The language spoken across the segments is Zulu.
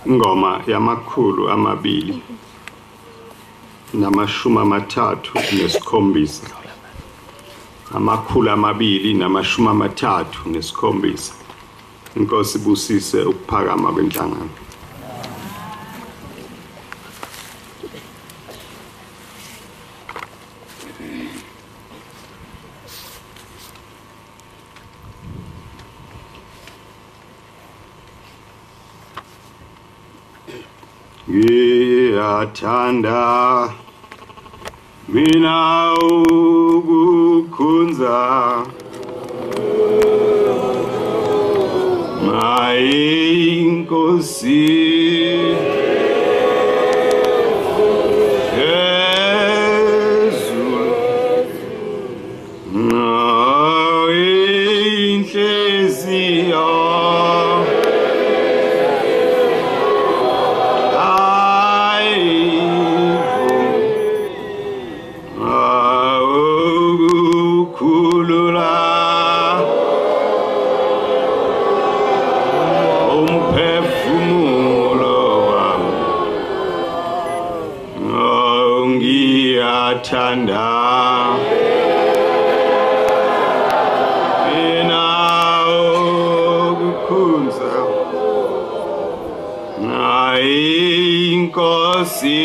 ingoma yamakhulu amabili namashumi amathathu nesikhombisa amakhulu amabili namashumi amathathu nesikhombisa. Inkosi ibusise ukuphakama kwenhlangano. Ngiyathanda mina ukukhonza Inkosi Jesu inhliziyo Tanda ina ukukhonza Inkosi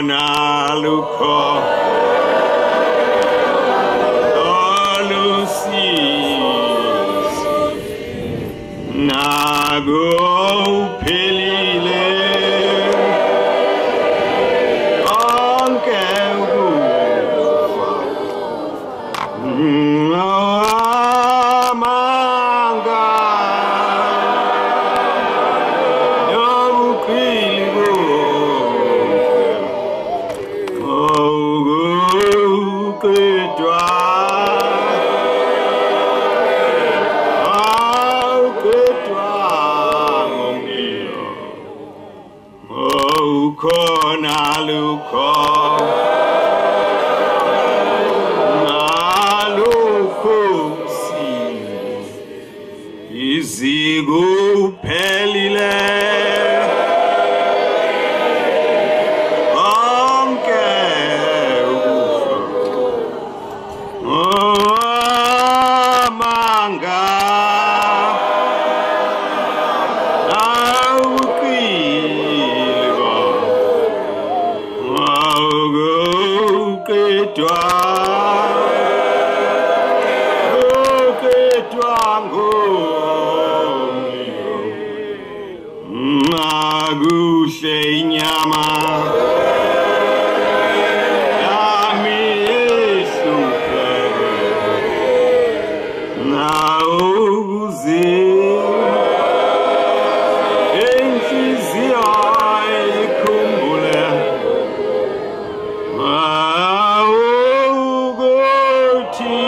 khona lukho olusizi nago uphelile onke ukufa amanga khona lukho nalukhosi izikuphelile onke ukufa amanga Maguhle inyama yami ehluphe na ukuze inhliziyo ikhumbule ukuthi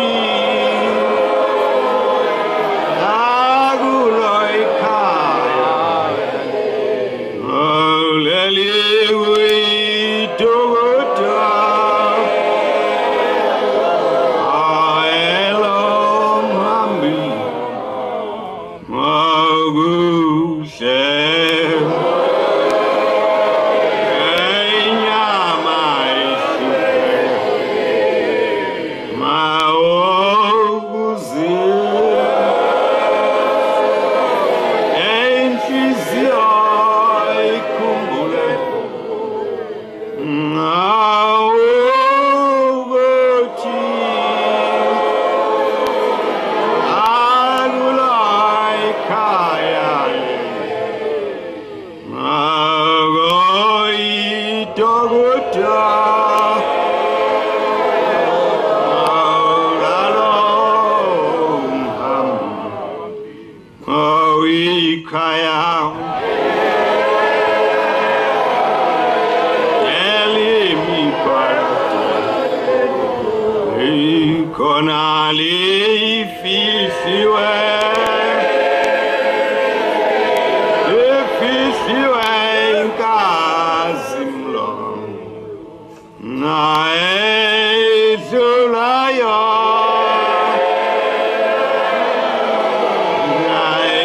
Kona lifisiwe inkazimlo na ezulayo na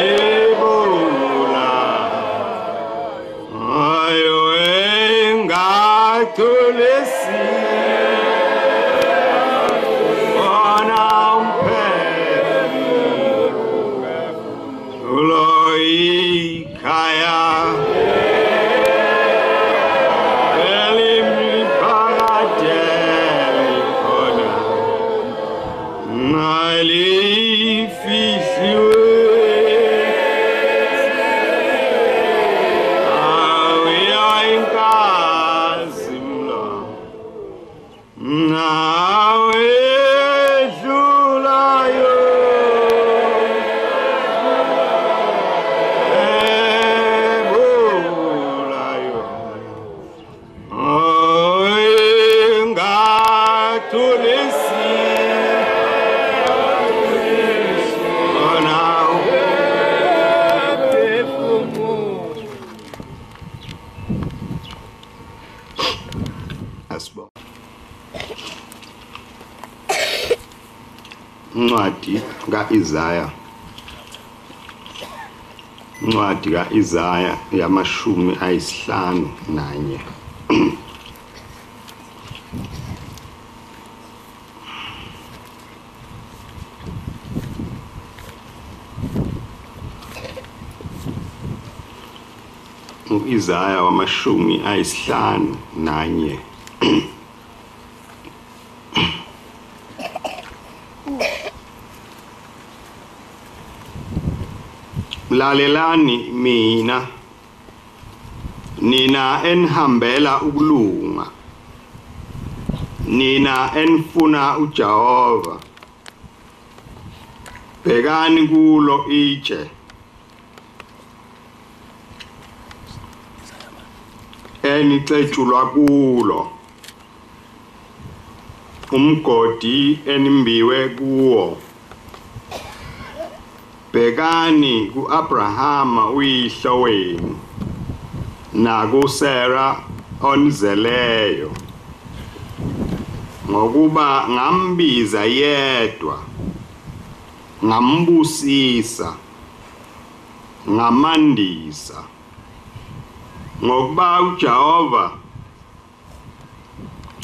ebula ayo engatulesi Incwadi ka-Isaya yamashumi ayisihlanu nanye. u-Isaya wamashumi ayisihlanu nanye. Lalelani mina, nina enihambela ukulunga, nina enifuna uJehova, bhekani kulo itshe, enixetshulwa kulo, umgodi enimbiwe kuwo. Bhekani ku-Abrahama uyihlo wenu, nakuSara onizeleyo, ngokuba ngambiza yedwa, ngambusisa, ngamandisa, ngokuba uJehova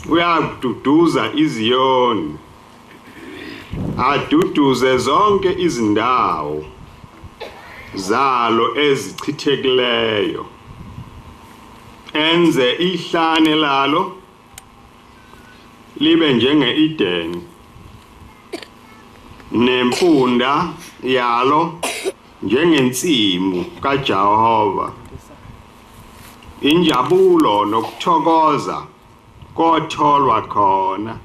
uyakududuza iZiyoni, aduduze zonke izindawo zalo ezichithekileyo, enze ihlane lalo libe njenge-Edeni, nempunda yalo njengensimu kaJehova. Injabulo nokuthokoza kotholwa khona,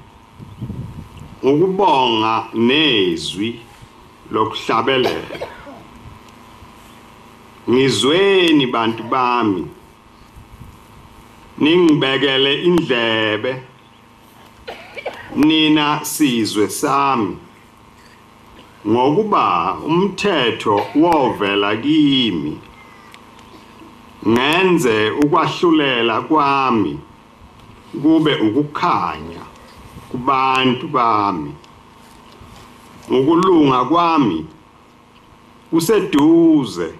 ukubonga nezwi lokuhlabelela. Ngizweni bantu bami, ningibekele indlebe, nina sizwe sami, ngokuba umthetho wovela kimi, ngenze ukwahlulela kwami kube ukukhanya kubantu bami. Ukulunga kwami kuseduze,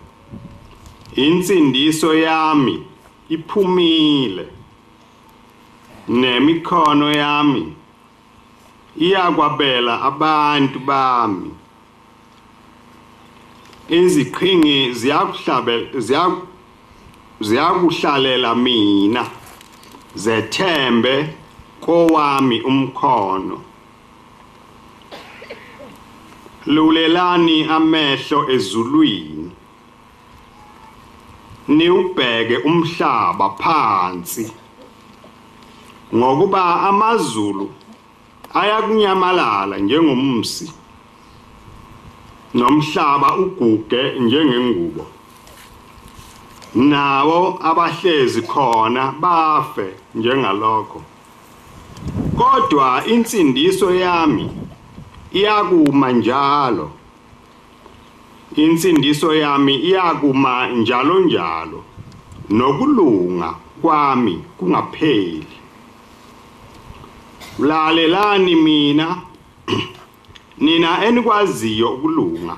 insindiso yami iphumile, nemikhono yami iyakwabela abantu bami. Iziqhingi ziyakuhlalela mina, zethembe kowami umkhono. Lulelani amehlo ezulwini, niubheke umhlaba phansi, ngokuba amazulu ayakunyamalala njengomsi, nomhlaba uguge njengengubo. Nawo abahlezi khona bafe njengalokho. Kodwa insindiso yami iyakuma njalo, insindiso yami iyakuma njalo njalo, nokulunga kwami kungapheli. Lalelani mina, nina enikwaziyo ukulunga,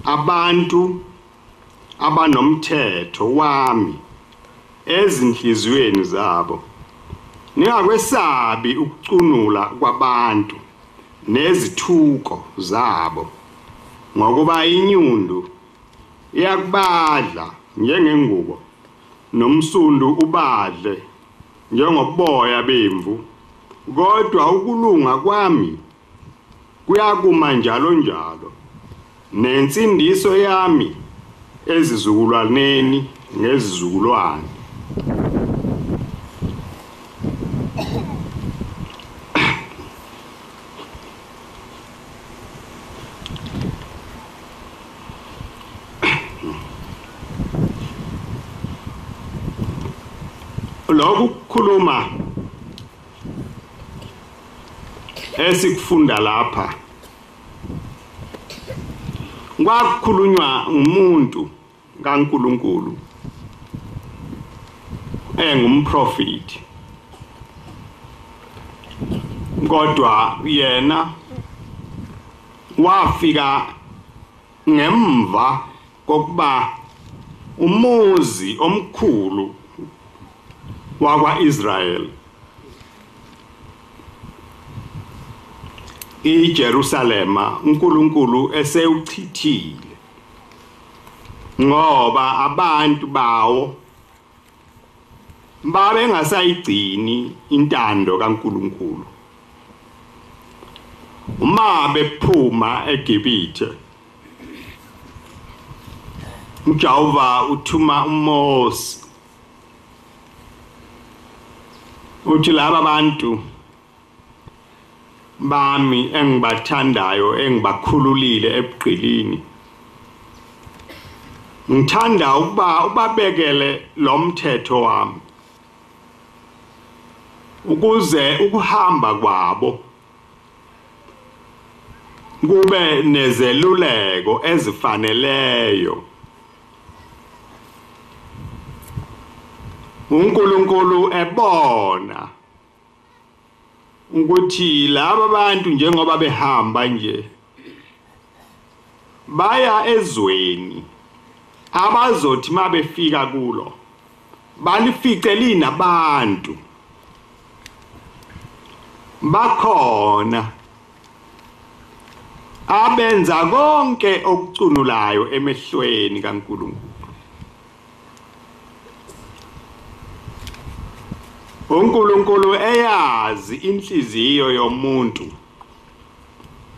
abantu abanomthetho wami ezinhliziyweni zabo. Ningakwesabi ukucunula kwabantu nezithuko zabo, ngokuba inyundu iyakubadla njengengubo, nomsundu ubadle njengoboya bemvu. Kodwa ukulunga kwami kuyakuma njalo njalo, nensindiso yami ezizukulwaneni ngezizukulwane. Lokhu kukhuluma esikufunda lapha kwakukhulunywa umuntu kaNkulunkulu engumprofeti, kodwa yena wafika ngemva kokuba umuzi omkhulu wakwa-Israyeli, iJerusalema, uNkulunkulu esewuchithile, ngoba abantu bawo babe ngasayigcini intando kaNkulunkulu uma bephuma eGibhithe uJehova uthuma uMose uthi laba bantu bami engibathandayo engibakhululile ebuqilini ngithanda ukuba ubabekele lo mthetho wami ukuze ukuhamba kwabo kube nezeluleko ezifaneleyo uNkulunkulu ebona ukuthi laba bantu njengoba behamba nje baya ezweni abazothi mabefika kulo balifice linabantu bakhona abenza konke okucunulayo emehlweni kaNkulunkulu uNkulunkulu eyazi inhliziyo yomuntu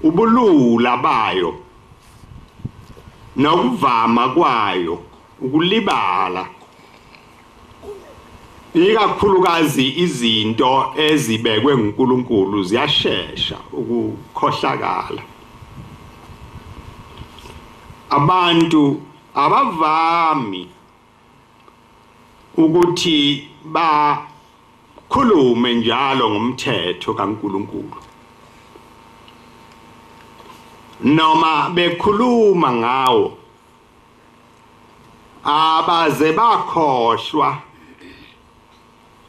ubulula bayo nokuvama kwayo ukulibala ikakhulukazi izinto ezibekwe nguNkulunkulu ziyashesha ukukhohlakala abantu abavami ukuthi bakhulume njalo ngomthetho kaNkulunkulu noma bekhuluma ngawo abaze bakhohlwa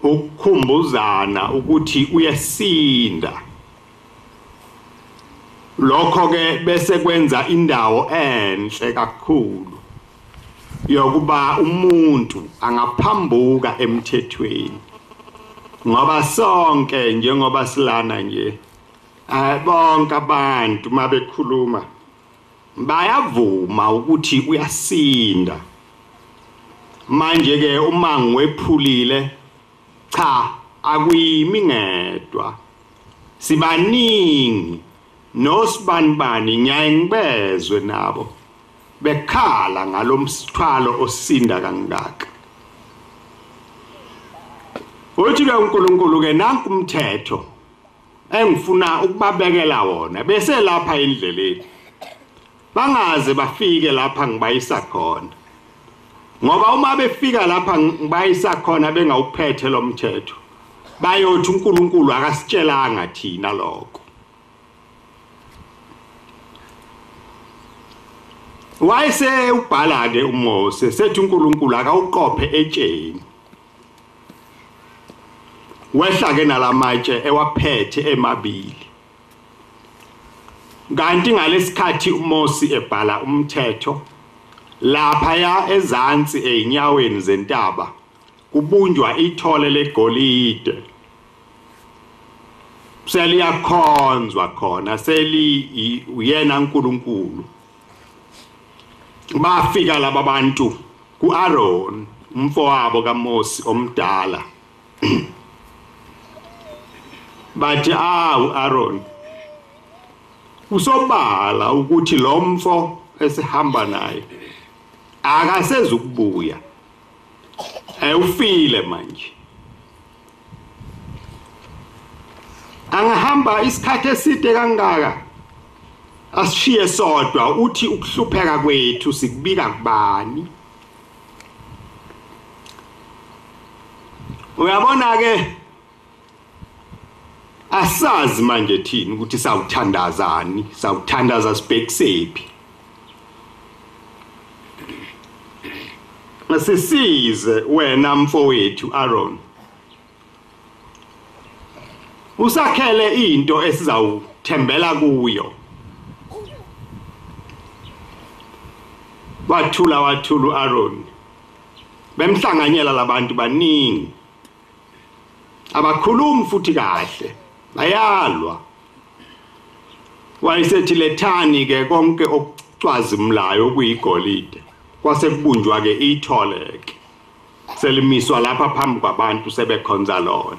ukukhumbuzana ukuthi uyasinda lokho ke bese kwenza indawo enhle kakhulu yokuba umuntu angaphambuka emthethweni ngoba sonke njengoba silana nje bonke abantu mabekhuluma bayavuma ukuthi uyasinda manje ke uma ngiwephulile cha akuyimi ngedwa sibaningi nosbanibani nyayengibezwe nabo bekhala ngalomsithwalo osinda kangaka uthi ke uNkulunkulu ke nanku umthetho engifuna ukubabekela wona bese lapha endleleni bangaze bafike lapha ngibayisa khona ngoba uma befika lapha ngibayisa khona bengawuphethe lo mthetho bayothi uNkulunkulu akasitshelanga thina lokho wayese ubhala ke uMose sethi uNkulunkulu akawuqophe etsheni wehla ke nalamatshe ewaphethe emabili kanti ngalesikhathi uMose ebhala umthetho lapha ya ezantsi einyaweni zentaba kubunjwa ithole legolide seliyakhonzwa khona seli uyena uNkulunkulu bafika laba bantu kuAaron umfowabo kaMose omdala bathi uAaron usobala ukuthi lo mfo esihamba naye akasezukubuya ufile manje angahamba isikhathi eside kangaka asishiye sodwa uthi ukuhlupheka kwethu sikubika kubani uyabona ke asazi manje thina ukuthi sawuthandazani sawuthandaza sibhekisephi masisize wena mfowethu Aaron usakhele into esizawuthembela kuyo wathula Aaron bemhlanganyela labantu baningi abakhulumi futhi kahle bayalwa wayesethi lethani ke konke okucwazimlayo kuyigolide kwase kubunjwa ke ithole ke selimiswa lapha phambi kwabantu sebekhonza lona.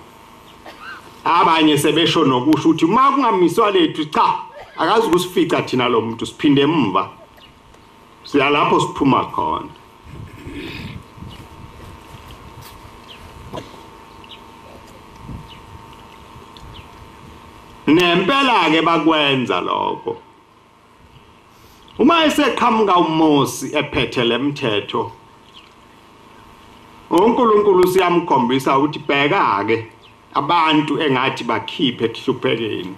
Abanye sebesho nokusho ukuthi uma kungamiswa lethu cha akazi ukusifica thina lo muntu siphinde emva siya lapho siphuma khona. Nempela ke bakwenza lokho. Uma eseqhamuka uMosi ephethe lemthetho uNkulunkulu siyamkhombisa ukuthi bheka ke abantu engathi bakhiphe ekuhluphekeni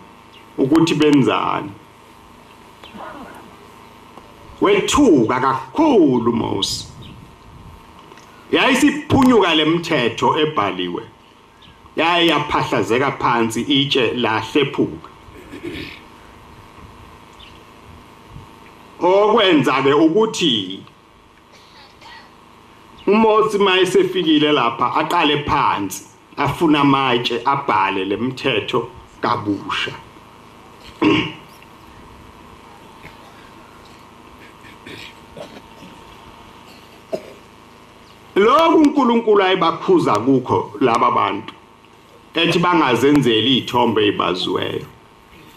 ukuthi benzani. Wethuka kakhulu uMosi. Yayisiphunyuka lemthetho ebhaliwe. Yaphahlazeka phansi itshe lahlephuka. Okwenza ke ukuthi uMosi mayesefikile lapha aqale phansi afuna amatshe abhale lemthetho kabusha. Lokhu uNkulunkulu ayibakhuza kukho laba bantu ethi bangazenzeli izithombe ezibaziweyo,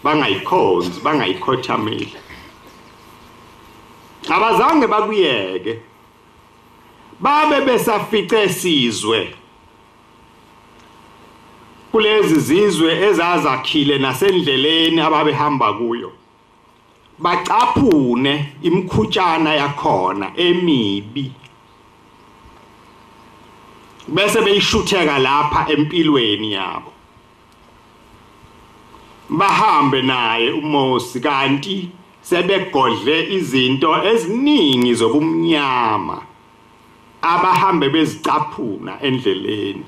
bangayikhonzi, bangayikhothameli. Abazange bakuyeke babe besafice sizwe kulezi zizwe ezazakhile nasendleleni ababehamba kuyo, bacaphune imkhutshana yakhona emibi bese beyishutheka lapha empilweni yabo. Bahambe naye uMosi kanti sebegodle izinto eziningi zobumnyama abahambe bezicaphuna endleleni.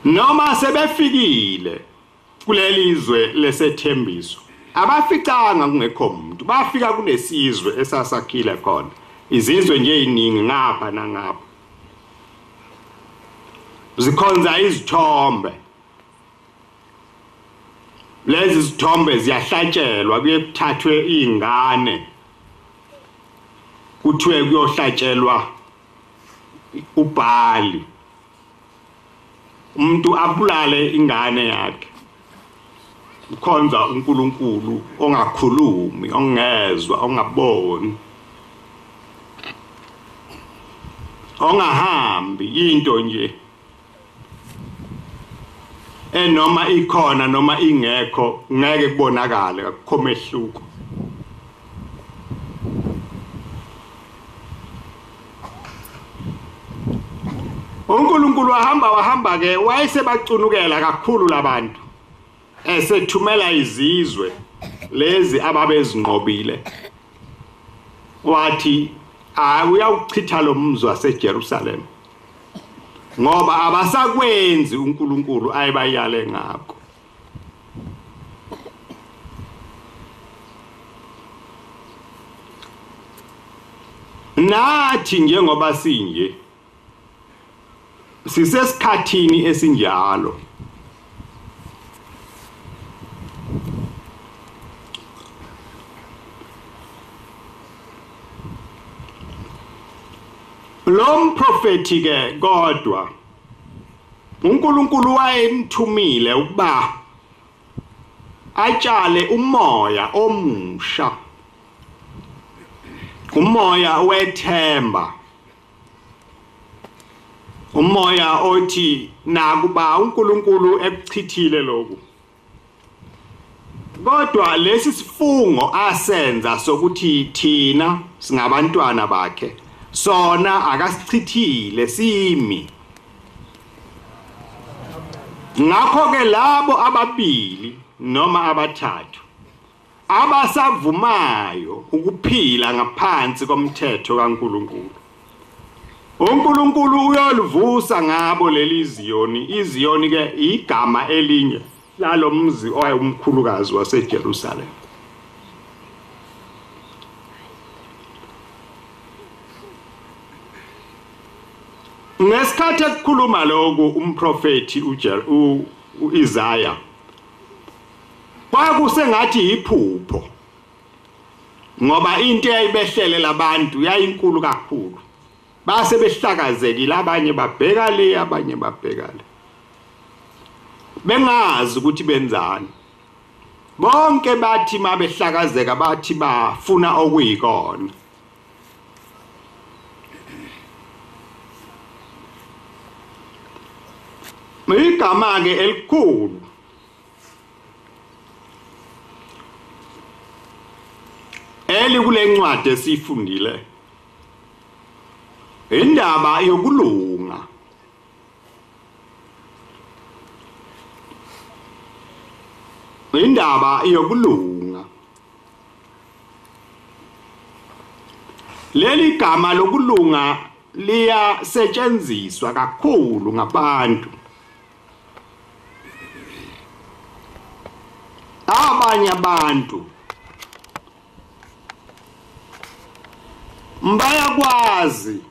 Noma sebefikile kulelizwe lesethembiso abaficanga kungekho umuntu, bafika kunesizwe esasakhile khona, izizwe nje eziningi ngapha nangapha zikhonza izithombe. Lezi zithombe ziyahlatshelwa, kuyethathwe izingane kuthiwe kuyohlatshelwa uBhali, umuntu abulale ingane yakhe ukhonza uNkulunkulu ongakhulumi, ongezwa, ongaboni, ongahambi, into nje noma ikhona noma ingekho ngeke kubonakale, akukho mehluko. uNkulunkulu wahamba ke wayesebacunukela kakhulu labantu esethumela izizwe lezi ababezinqobile, wathi uyawuchitha lo mzi waseJerusalem ngoba abasakwenzi uNkulunkulu ayebayale ngakho. Nathi njengoba sinje sisesikhathini esinjalo. Lo mprofeti ke kodwa uNkulunkulu wayemthumile ukuba atshale umoya omusha, umoya wethemba, umoya othi nakuba uNkulunkulu ekuchithile lokhu kodwa lesi sifungo asenza sokuthi thina singabantwana bakhe sona akasichithile simi. Ngakho ke labo ababili noma abathathu abasavumayo ukuphila ngaphansi komthetho kaNkulunkulu, uNkulunkulu uyolivusa ngabo leli Ziyoni. iZiyoni ke igama elinye lalomzi owayumkhulukazi waseJerusalem. Ngesikhathi ekukhuluma lokho umprofeti uIsaya kwakusengathi iphupho, ngoba into eyayibehlele labantu yayinkulu kakhulu. base behlakazekile abanye babheka le abanye babheka le bengazi ukuthi benzani bonke bathi mabehlakazeka bathi bafuna okuyikona igama ke elikhulu kule ncwadi esifundile indaba yokulunga leli gama lokulunga liyasetshenziswa kakhulu ngabantu abanye abantu bayakwazi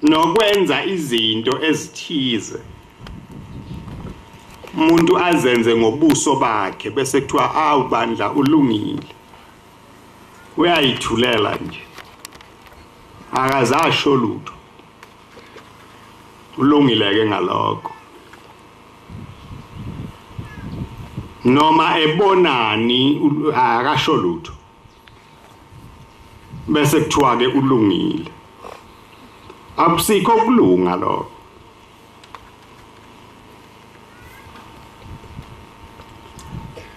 nokwenza izinto ezithize umuntu azenze ngobuso bakhe bese kuthiwa awubandla ulungile uyayithulela nje akazasho lutho ulungile ke ngalokho noma ebonani akasho lutho bese kuthiwa ke ulungile abusikho kulunga lo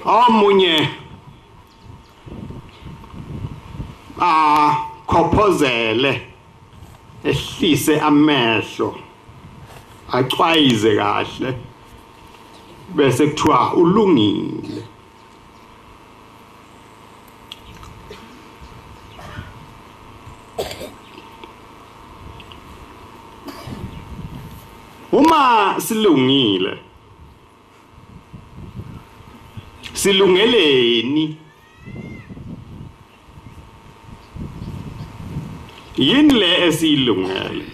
omunye khophozele ehlise amehlo acwayize kahle bese kuthiwa ulungile uma silungeleni yini le esilungele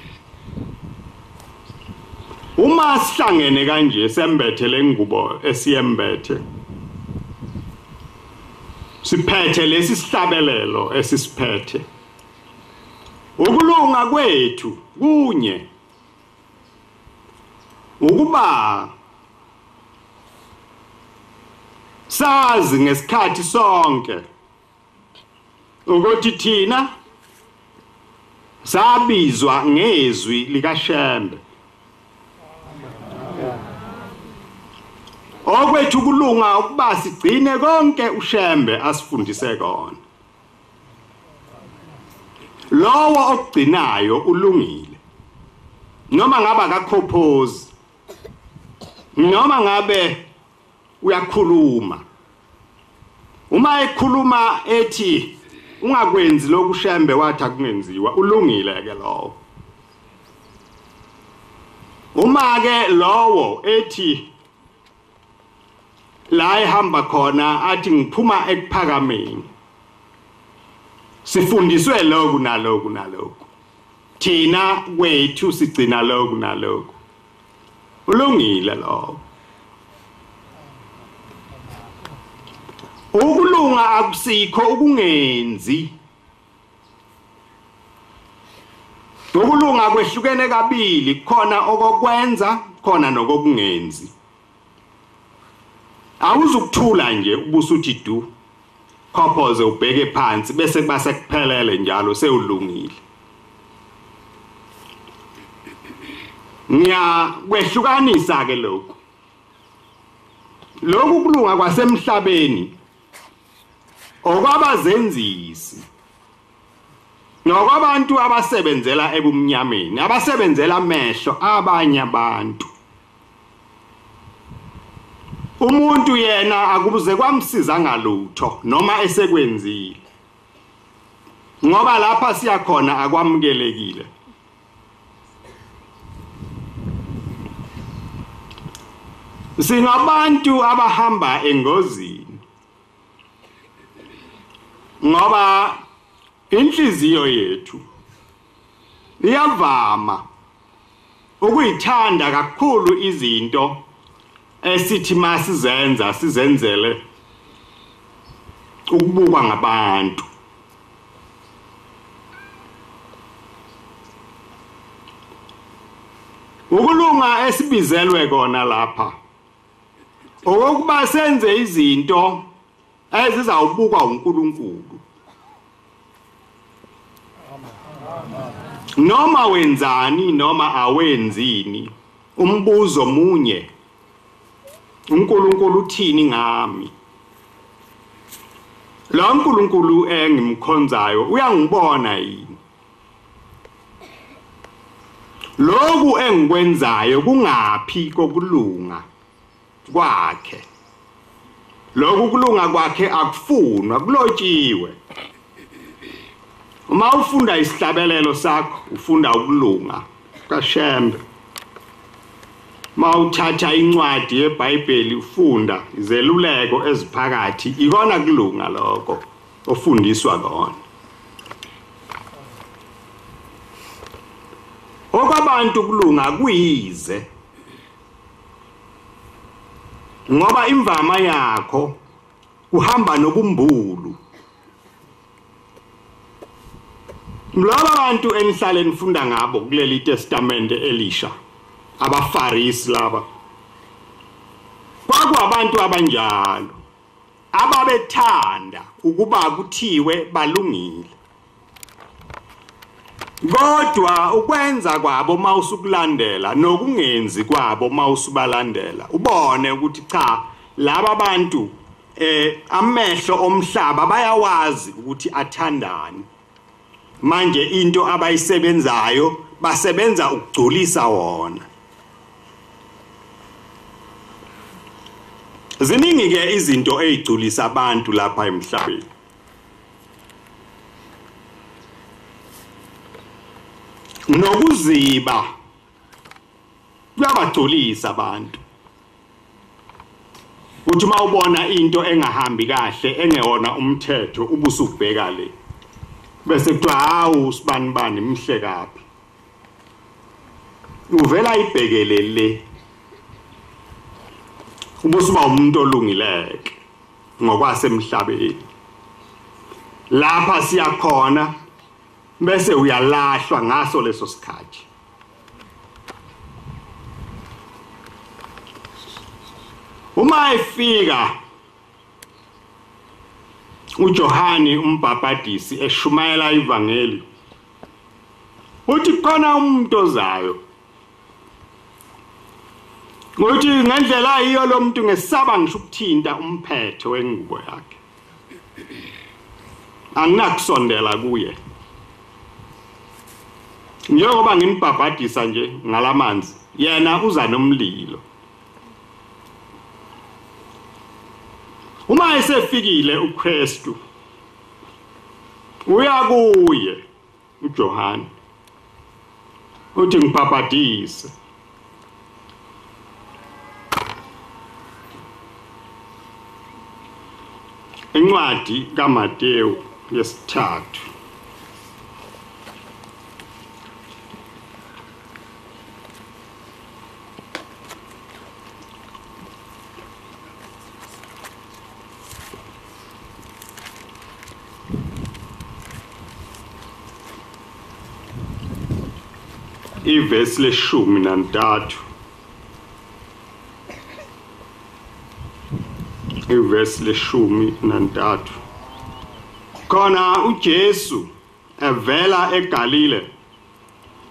uma sihlangene kanje sembethe lengubo esiyembethe siphethe lesi sihlabelelo esisiphethe ukulunga kwethu kunye ukuba sazi ngesikhathi sonke ukuthi thina sabizwa ngezwi likaShembe okwethu kulunga ukuba sigcine konke uShembe asifundise kona lowo ogcinayo ulungile noma ngaba akakhophozi noma ngabe uyakhuluma uma ekhuluma ethi ungakwenzi lokhu Shembe wathi akungenziwa ulungile ke lowo uma ke lowo ethi la ehamba khona athi ngiphuma ekuphakameni sifundiswe lokhu nalokhu thina kwethu sigcina lokhu nalokhu ulungile lowo ukulunga akusikho ukungenzi ukulunga kwehlukene kabili khona okokwenza khona nokokungenzi awuzukuthula nje ubusuthi du khophoze ubheke phansi bese base kuphelele njalo sewulungile kwehlukanisa ke lokhu kulunga kwasemhlabeni okwabazenzisi nokwabantu abasebenzela ebumnyameni abasebenzela amehlo abanye abantu umuntu yena akubuze kwamsiza ngalutho noma esekwenzile ngoba lapha siyakhona akwamukelekile singabantu abahamba engozini ngoba inhliziyo yethu iyavama ukuyithanda kakhulu izinto esithi masizenza sizenzele ukubukwa ngabantu ukulunga esibizelwe kona lapha okokuba senze izinto ezizawubukwa uNkulunkulu noma wenzani noma awenzini umbuzo munye uNkulunkulu uthini ngami lo uNkulunkulu engimkhonzayo uyangibona yini lokhu engikwenzayo kungaphhi kokulunga kwakhe lokhu kulunga kwakhe akufunwa kulotshiwe uma ufunda isihlabelelo sakho ufunda ukulunga kaShembe mawuthatha incwadi yeBhayibheli ufunda izeluleko eziphakathi ikona kulunga lokho ofundiswa kona okwabantu kulunga kuyize ngoba imvama yakho uhamba nobumbulu laba bantu enihlale nifunda ngabo kuleli testamente elisha abafarisi laba kwakuyabantu abanjalo ababethanda ukuba kuthiwe balungile kodwa ukwenza kwabo mawusukulandela nokungenzi kwabo mawusubalandela ubone ukuthi cha laba bantu amehlo omhlaba bayawazi ukuthi athandani manje into abayisebenzayo basebenza ukugculisa wona ziningi ke izinto ezigculisa abantu lapha emhlabeni nokuziba kuyabagculisa abantu uthi mawubona into engahambi kahle engewona umthetho ubusubheka le bese kuthiwa hawu sibanibani mhle kabi uvela ibhekele le ubusuba umuntu olungileke ngokwasemhlabeni lapha siyakhona bese uyalahlwa ngaso leso sikhathi uma efika uJohane umbhapatisi eshumayela ivangeli uthi khona umuntu ozayo uthi ngendlela iyo lo muntu ngesaba ngisho ukuthinta umphetho wengubo yakhe anginakusondela kuye njengoba nginibhabhadisa nje ngalamanzi yena uza nomlilo uma esefikile uKristu uya kuye uJohane uthi ngibhabhadise incwadi kaMateyu yesithathu ivesi leshumi nantathu ivesi leshumi nantathu khona uJesu evela eGalile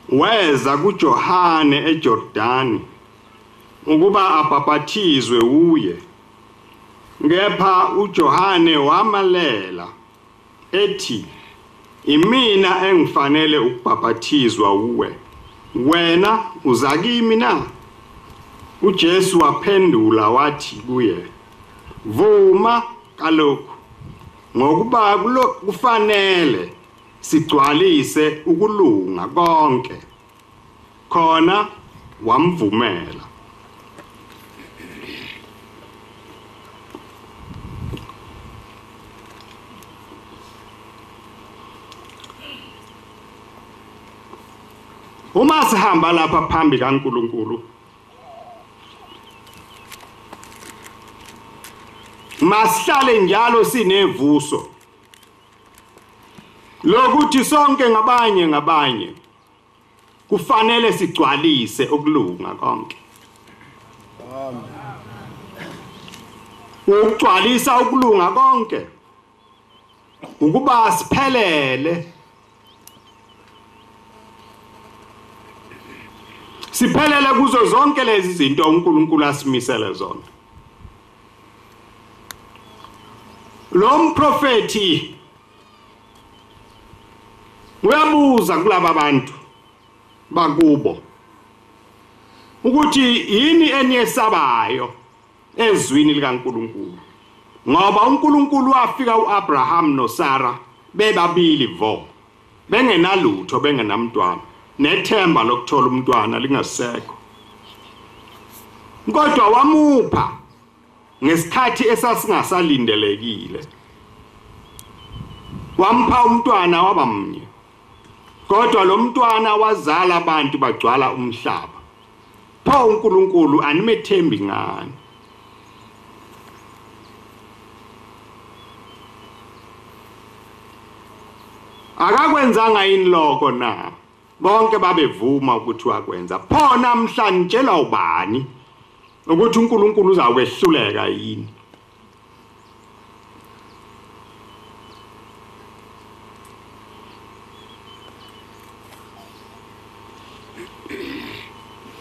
weza kuJohane eJordani ukuba abhaphathizwe uye kepha uJohane wamalela ethi imina engifanele ukubhaphathizwa uwe wena uza kimi na uJesu waphendula wathi kuye vuma kaloku ngokuba kufanele sigcwalise ukulunga konke khona wamvumela uma sihamba lapha phambi kaNkulunkulu masihlale njalo sinevuso lokuthi sonke ngabanye kufanele sigcwalise ukulunga konke. Ukugcwalisa ukulunga konke ukuba siphelele, siphelele kuzo zonke lezi zinto uNkulunkulu asimisele zona. Lo mprofeti uyabuza kulaba bantu bakubo ukuthi yini eniyesabayo ezwini likaNkulunkulu, ngoba uNkulunkulu wafika uAbraham noSara bebabili vo, bengenalutho, bengenamntwana, nethemba lokuthola umntwana lingasekho, kodwa wamupha ngesikhathi esasingasalindelekile. Wampha umntwana wabamnye, kodwa lo mntwana wazala abantu bagcwala umhlaba. Pho uNkulunkulu animethembi ngani? Akakwenzanga yini lokho na? Bonke babevuma ukuthi wakwenza. Pho namhlanje tshela ubani ukuthi uNkulunkulu uzakwehluleka yini?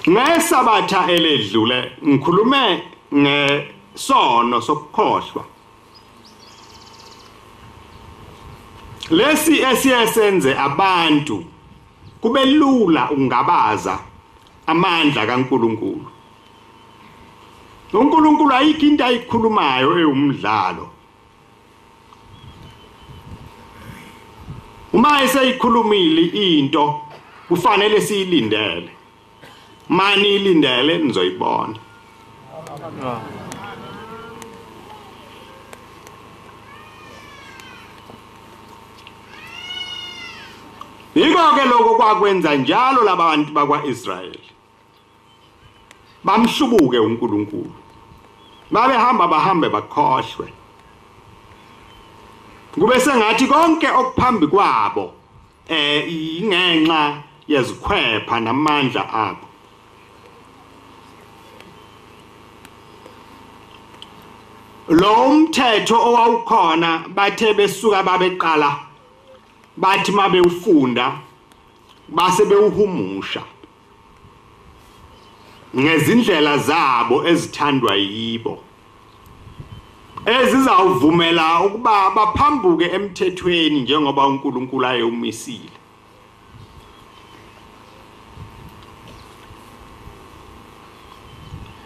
Ngesabatha eledlule ngikhulume ngesono sokukhohlwa. Lesi esiyenze abantu kube lula ungabaza amandla kaNkulunkulu. uNkulunkulu ayikho into ayikhulumayo eyumdlalo. Uma eseyikhulumile into kufanele siyilindele. Mani ilindele nizoyibona. Yiko-ke lokho kwakwenza njalo labantu bakwa-Israyeli. Bamhlubuke uNkulunkulu. Bahambe bakhohlwe. Kube sengathi konke okuphambi kwabo ingenxa yezikhwepha namandla abo. Lo mthetho owawukhona bathe besuka babeqala bathi mabe ufunda base bewuhumusha ngezindlela zabo ezithandwa yibo, ezizawuvumela ukuba baphambuke emthethweni njengoba uNkulunkulu ayewumisile.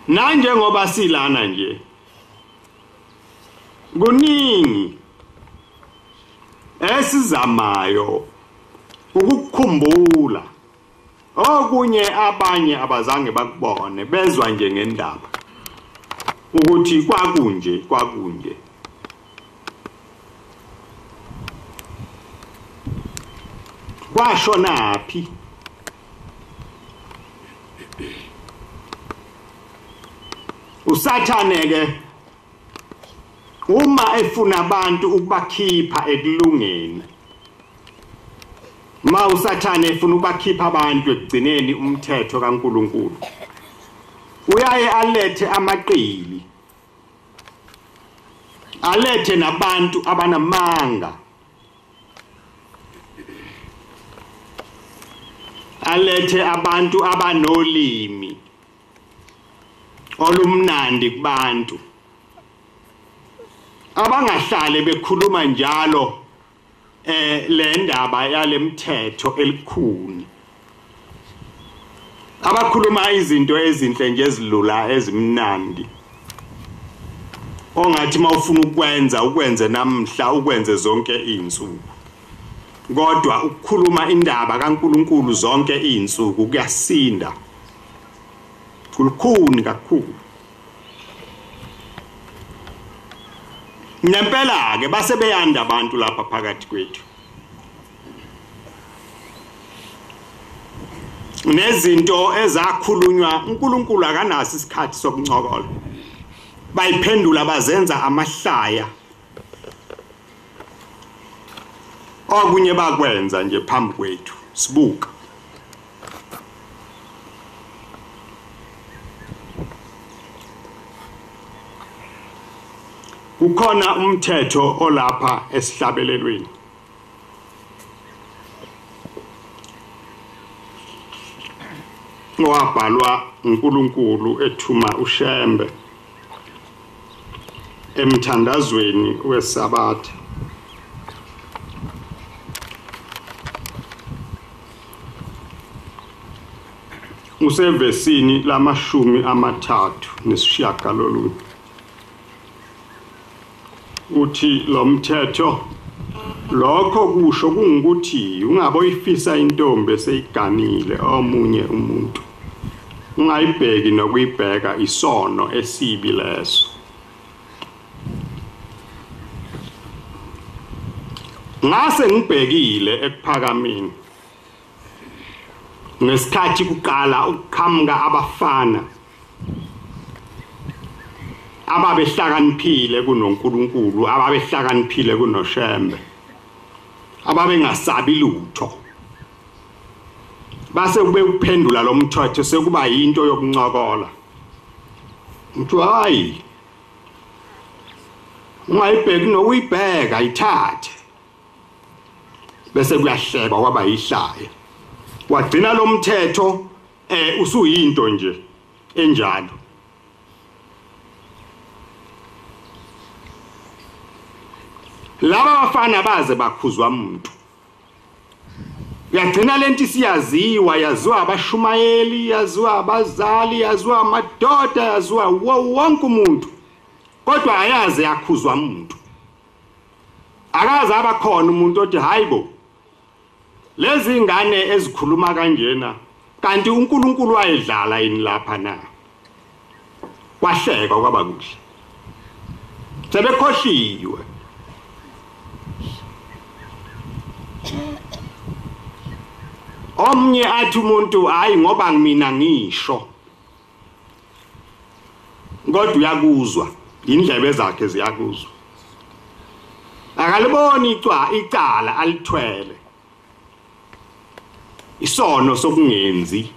Nanjengoba silana nje kuningi esizamayo ukukhumbula okunye abanye abazange bakubone, bezwa nje ngendaba ukuthi kwakunje kwashonaphi. Usathane-ke uma efuna abantu ukubakhipha ekulungeni, ma usathane efuna ukubakhipha abantu ekugcineni umthetho kaNkulunkulu, uyaye alethe amaqili, alethe nabantu abanamanga, alethe abantu abanolimi olumnandi kubantu, abangahlale bekhuluma njalo le ndaba yale mthetho elikhuni, abakhuluma izinto ezinhle nje ezilula ezimnandi, ongathi mawufuna ukwenze namhla ukwenze zonke izinsuku, kodwa ukukhuluma indaba kaNkulunkulu zonke izinsuku kuyasinda kulukhuni kakhulu. Nempela ke base beyanda abantu lapha phakathi kwethu, nezinto ezakhulunywa uNkulunkulu akanaso isikhathi sokuncokola, bayiphendula bazenza amahlaya, okunye bakwenza nje phambi kwethu sibuka. kukhona umthetho olapha esihlabelelweni wabhalwa uNkulunkulu ethuma uShembe emthandazweni weSabatha. Usevesini lamashumi amathathu nesishiyagalolunye. Uthi lo mthetho lokho kusho kungukuthi ungaboyifisa intombi eseyiganile omunye umuntu. Ungayibheki nokuyibheka isono esibi leso. Ngase ngibhekile ekuphakameni ngesikhathi kuqala ukukhamka abafana ababehlakaniphile kunoNkulunkulu, ababehlakaniphile kunoShembe, ababengasabi lutho. Base kube kuphendula lo mthetho sekuba yinto yokuncokola. Uthi hayi, ungayibheki nokuyibheka ithathe. Bese kuyahlekwa kwaba yihlaya. Wagcina lo mthetho usuyinto nje enjalo. Laba bafana baze bakhuzwa umuntu. Yagcina lento siyaziwa, yaziwa abashumayeli, yaziwa abazali, yaziwa amadoda, yaziwa wonke umuntu. Kodwa ayaze yakhuzwa umuntu. Akaze abakhona umuntu othi hayibo, lezi ingane ezikhuluma kanjena kanti uNkulunkulu wayedlala yini lapha na? Kwahleka kwaba kuhle. Sebekhohliwe. Omnye athi umuntu hayi ngoba mina ngisho. Kodwa uyakuzwa, indlebe zakhe ziyakuzwa. Akaliboni icala alithwele. Isono sokungenzi.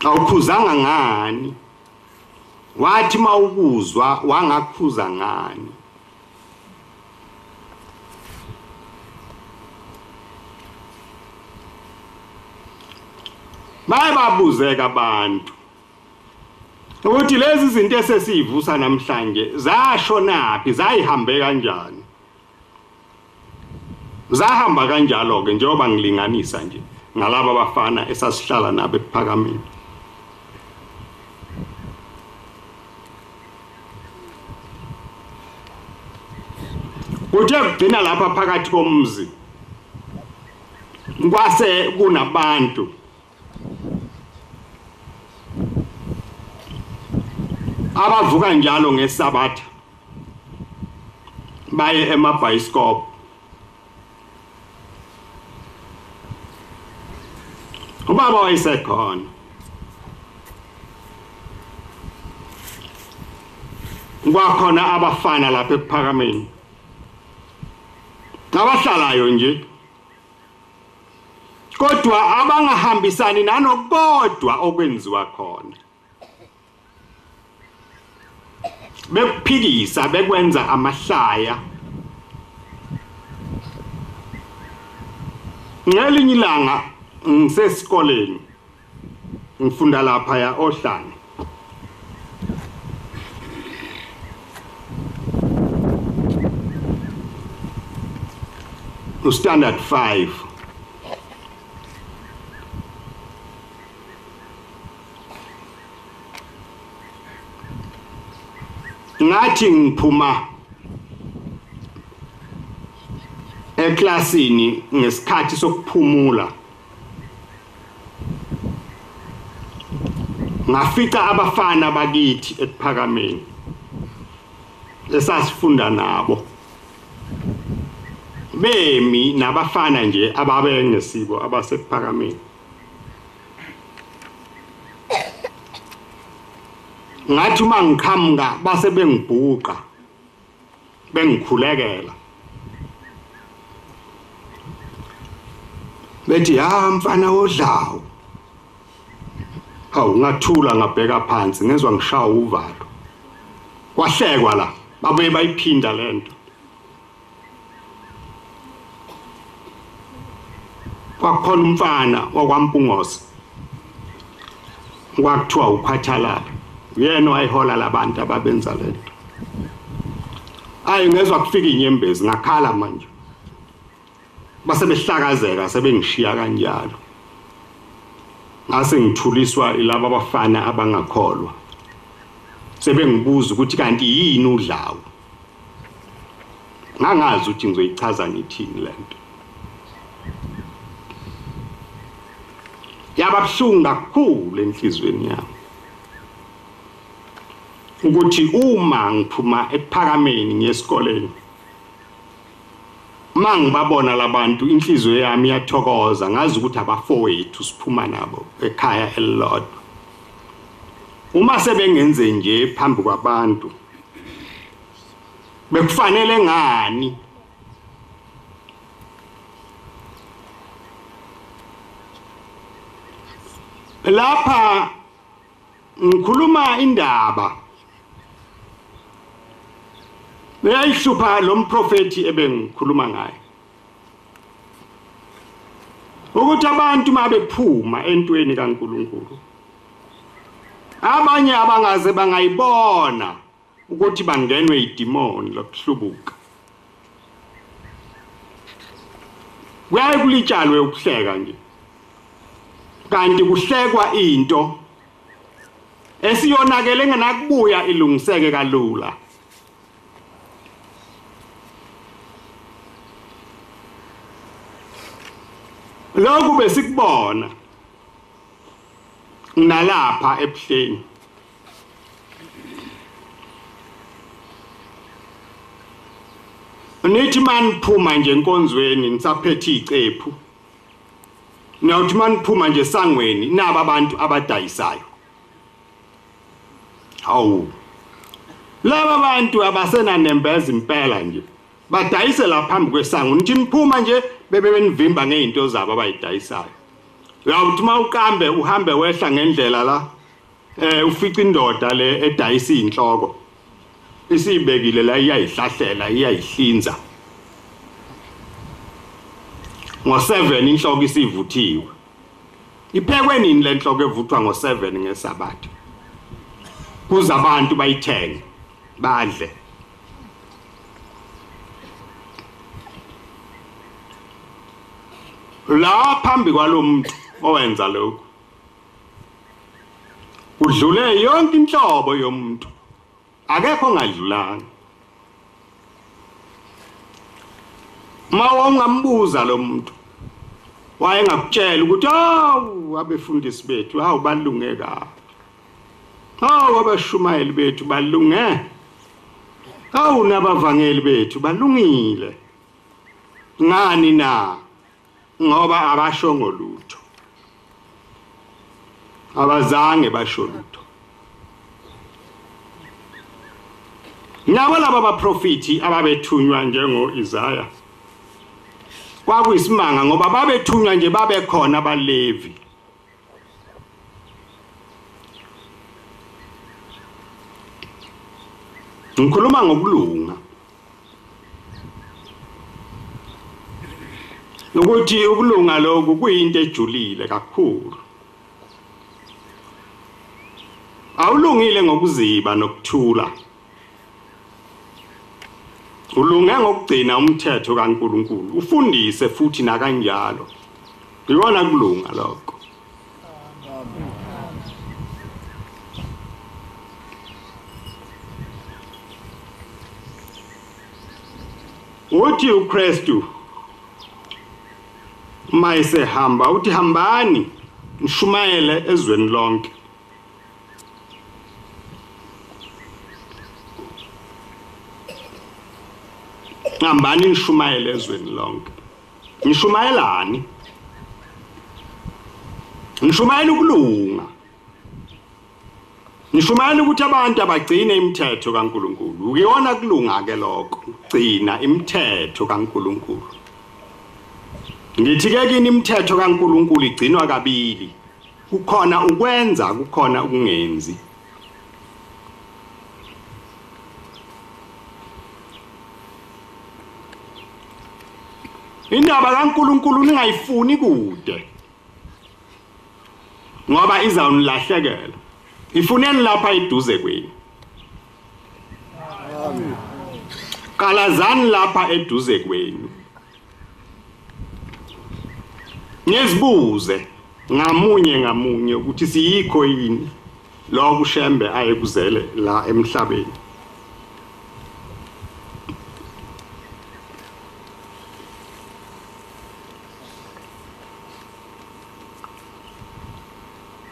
Awukhuzanga ngani? Wathi mawukuzwa wangakhuza ngani? Bayabuzeka abantu ukuthi lezi zinto esesivusa namhlanje zashonaphi, zayihambe kanjani? Zahamba kanjalo ke njengoba ngilinganisa nje ngalabo abafana esasihlala nabo ekuphakameni. Kuthe kugcina lapha phakathi komzi kwase kunabantu abavuka njalo ngeSabatha baye emabhayisikophu. Ubaba wayesekhona. Kwakhona abafana lapha ekuphakameni. Abahlalayo nje. Kodwa abangahambisani nanokodwa okwenziwa khona. Bekuphikisa bekwenza amahlaya. Ngelinye ilanga ngisesikoleni ngifunda lapha ya Ohlane. Standard 5. Ngathi ngiphuma eklasini ngesikhathi sokuphumula, ngafica abafana bakithi ekuphakameni esasifunda nabo. Bemi nabafana nje ababengesiko abasekuphakameni. Ngathi uma ngikhamka base bengibhuqa bengikhulekela. Bethi mfana wodlawo. Hawu ngathula ngabheka phansi ngezwe ngishaya uvalo. kwahlekwa la babuye bayiphinda lento kwakhona umfana wakwaMpungosi kwakuthiwa uKhathalala uyena wayihola labantu ababenza lento ayi ngezwe kufika inyembezi ngakhala manje base behlakazeka sebengishiya kanjalo ngase ngithuliswa ilabo abafana abangakholwa sebengibuza ukuthi kanti yini udlawo ngangazi ukuthi ngizoyichaza ngithini lento yababhlungu kakhulu enhlizweni yami ukuthi uma ngiphuma ephakameni ngiyesikoleni mangibabona labantu inhliziyo yami iyathokoza ngazi ukuthi abafowethu siphuma nabo ekhaya elilodwa uma sebengenze nje phambi kwabantu bekufanele ngani lapha ngikhuluma indaba beyihlupha lo mprofeti ebengikhuluma ngaye ukuthi abantu mabephuma entweni kaNkuluNkulu abanye abangaze bangayibona ukuthi bangenwe idemoni lokuhlubuka kuyaye kulitshalwe ukuhleka nje kanti kuhlekwa into esiyonakele ngenakubuya ilungiseke kalula lokhu besikubona nalapha ebuhleni nithi maniphuma nje enkonzweni nisaphethe icephu nawuthi maniphuma nje sangweni naba abantu abadayisayo hawu laba bantu abasena nembeza impela nje badayise la phambi kwesango nithi niphuma nje bebe benivimba ngeinto zabo abayidayisayo uyawuthi mawukambe uhambe wehla ngendlela la ufica indoda le edayisa inhloko isibekile la iyayihlahlela iyayihlinza ngo7 inhloko isivuthiwe iphekwe nini le nhloko evuthwa ngo7 ngesabatha kuza abantu bayithenge badle la phambi kwalomuntu owenza lokho udlule yonke inhlobo yomuntu akekho ongadlulanga mawongambuza lo muntu wayengakutshela ukuthi hawu abefundisi bethu hawu balungeka hawu abashumayeli bethu balunge hawu nabavangeli bethu balungile ngani na ngoba abasho ngolutho abazange basho lutho nabo laba abaprofiti ababethunywa njengo-Isaya kwakuyisimanga ngoba babethunywa nje babe khona abalevi ngikhuluma ngokulunga ukuthi ukulunga lokhu kuyinto ejulile kakhulu awulungile ngokuziba nokuthula ulunge ngokugcina umthetho kaNkuluNkulu ufundise futhi nakanjalo uyona kulunga lokho uthi uKristu mayisehamba uthi hambani nishumayele ezweni lonke hambani nishumayele ezweni lonke nishumayelani nishumayela ukulunga nishumayela ukuthi abantu abagcine imithetho kaNkuluNkulu ukuyona kulunga ke lokho gcina imithetho kaNkuluNkulu ngithi ke kini imithetho kaNkuluNkulu igcinwa kabili kukhona ukwenza kukhona ukungenzi indaba kaNkulunkulu ningayifuni kude ngoba izawunilahlekela. Ifuneni lapha eduze kwenu. Amen. Kalazani lapha eduze kwenu. Ngizibuze ngamunye ukuthi siyikho yini lo kushembe ayekuzele la emhlabeni.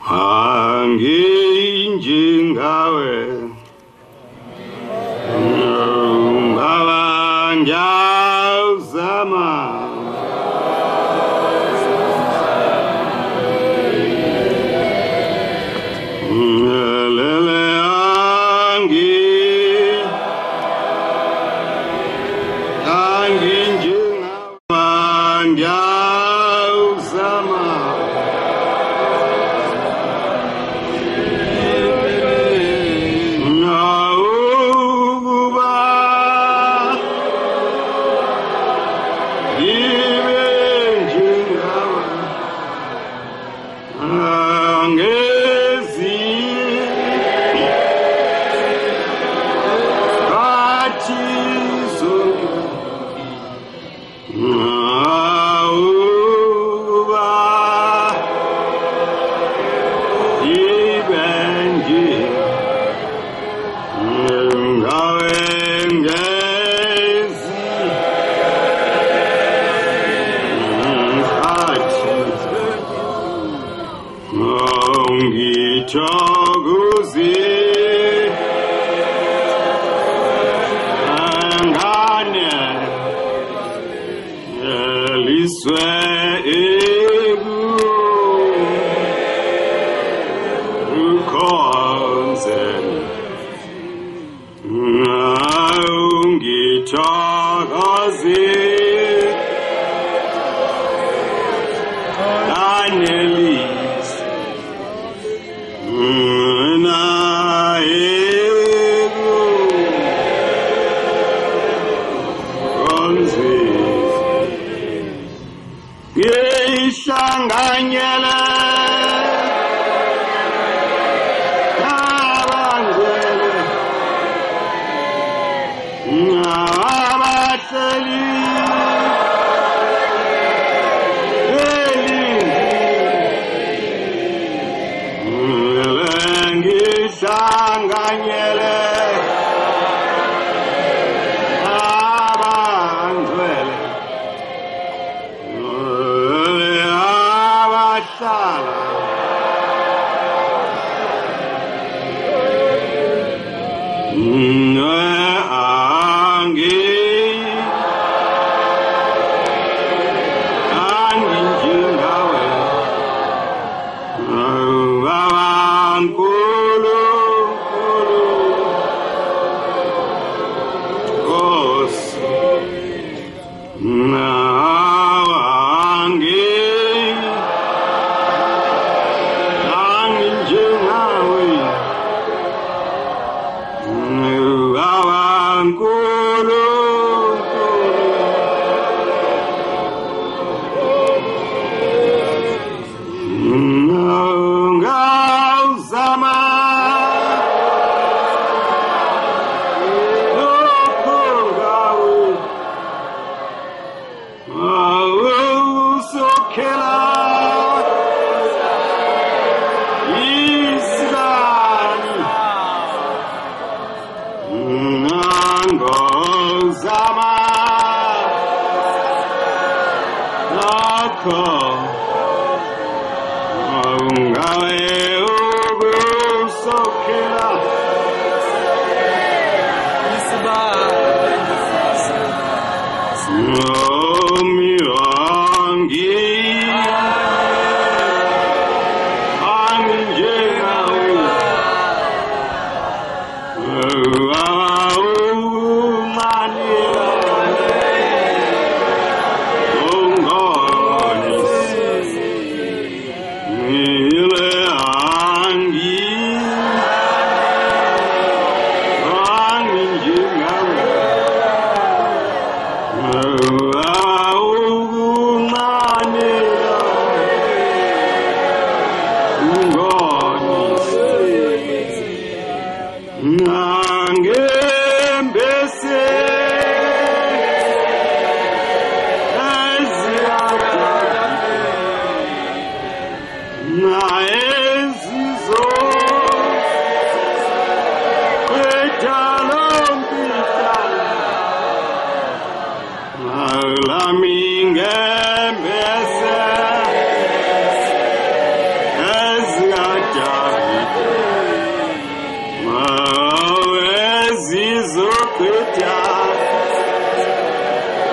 Anginjingawe Zama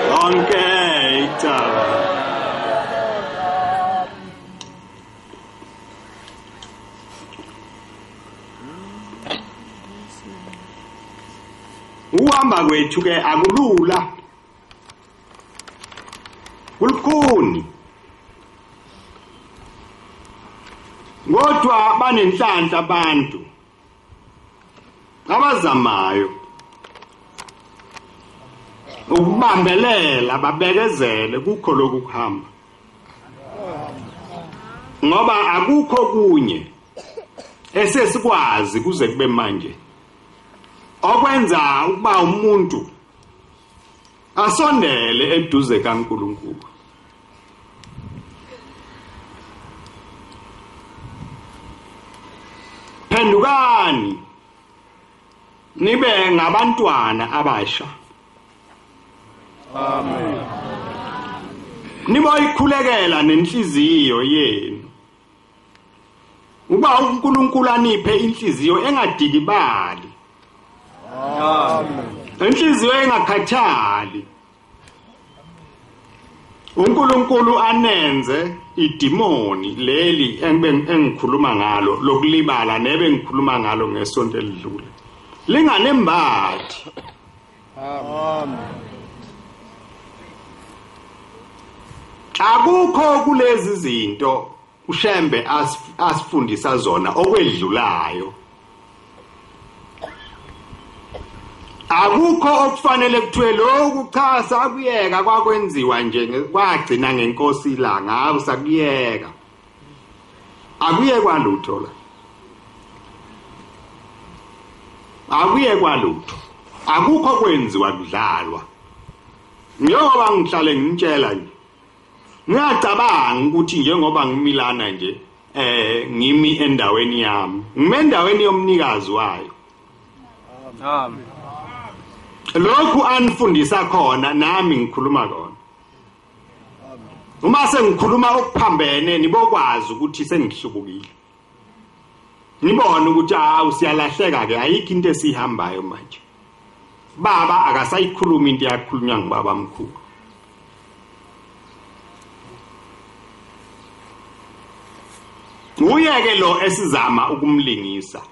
lonke icala. Uhamba kwethu ke akulula, kulukhuni, kodwa banenhlanhla abantu abazamayo ukubambelela babekezele kukho lokuhamba, ngoba akukho kunye esesikwazi kuze kube manje okwenza ukuba umuntu asondele eduze kaNkulunkulu. Phendukani nibe ngabantwana abasha. Amen. Niboyikhulekela nenhliziyo yenu uba uNkulunkulu aniphe inhliziyo engadikibali, inhliziyo engakhathali. uNkulunkulu anenze idimoni leli engikhuluma ngalo lokulibala nebe ngikhuluma ngalo ngesonto elidlule linganembathi. Amen. Akukho kulezi zinto uShembe asifundisa zona okwedlulayo. Akukho okufanele kuthiwe lokhu cha sakuyeka kwakwenziwa nje kwagcina ngenkosi ilanga hawu sakuyeka. Akuyekwa lutho la. Akuyekwa lutho. Akukho kwenziwa kudlalwa. Njengoba ngihlale ngitshela nje. Ngiyacabanga ukuthi njengoba ngimilana nje ngimi endaweni yami. Ngime endaweni yomnikazi wayo. Amen. Lokhu anifundisa khona nami ngikhuluma khona. Uma sengikhuluma okuphambene nibokwazi ukuthi sengihlubukile. Nibone ukuthi hawu siyalahleka ke ayikho into esihambayo manje. Baba akasayikhuluma into yakhulunywa ngibaba mkhulu. Uyeke lo esizama ukumlingisa.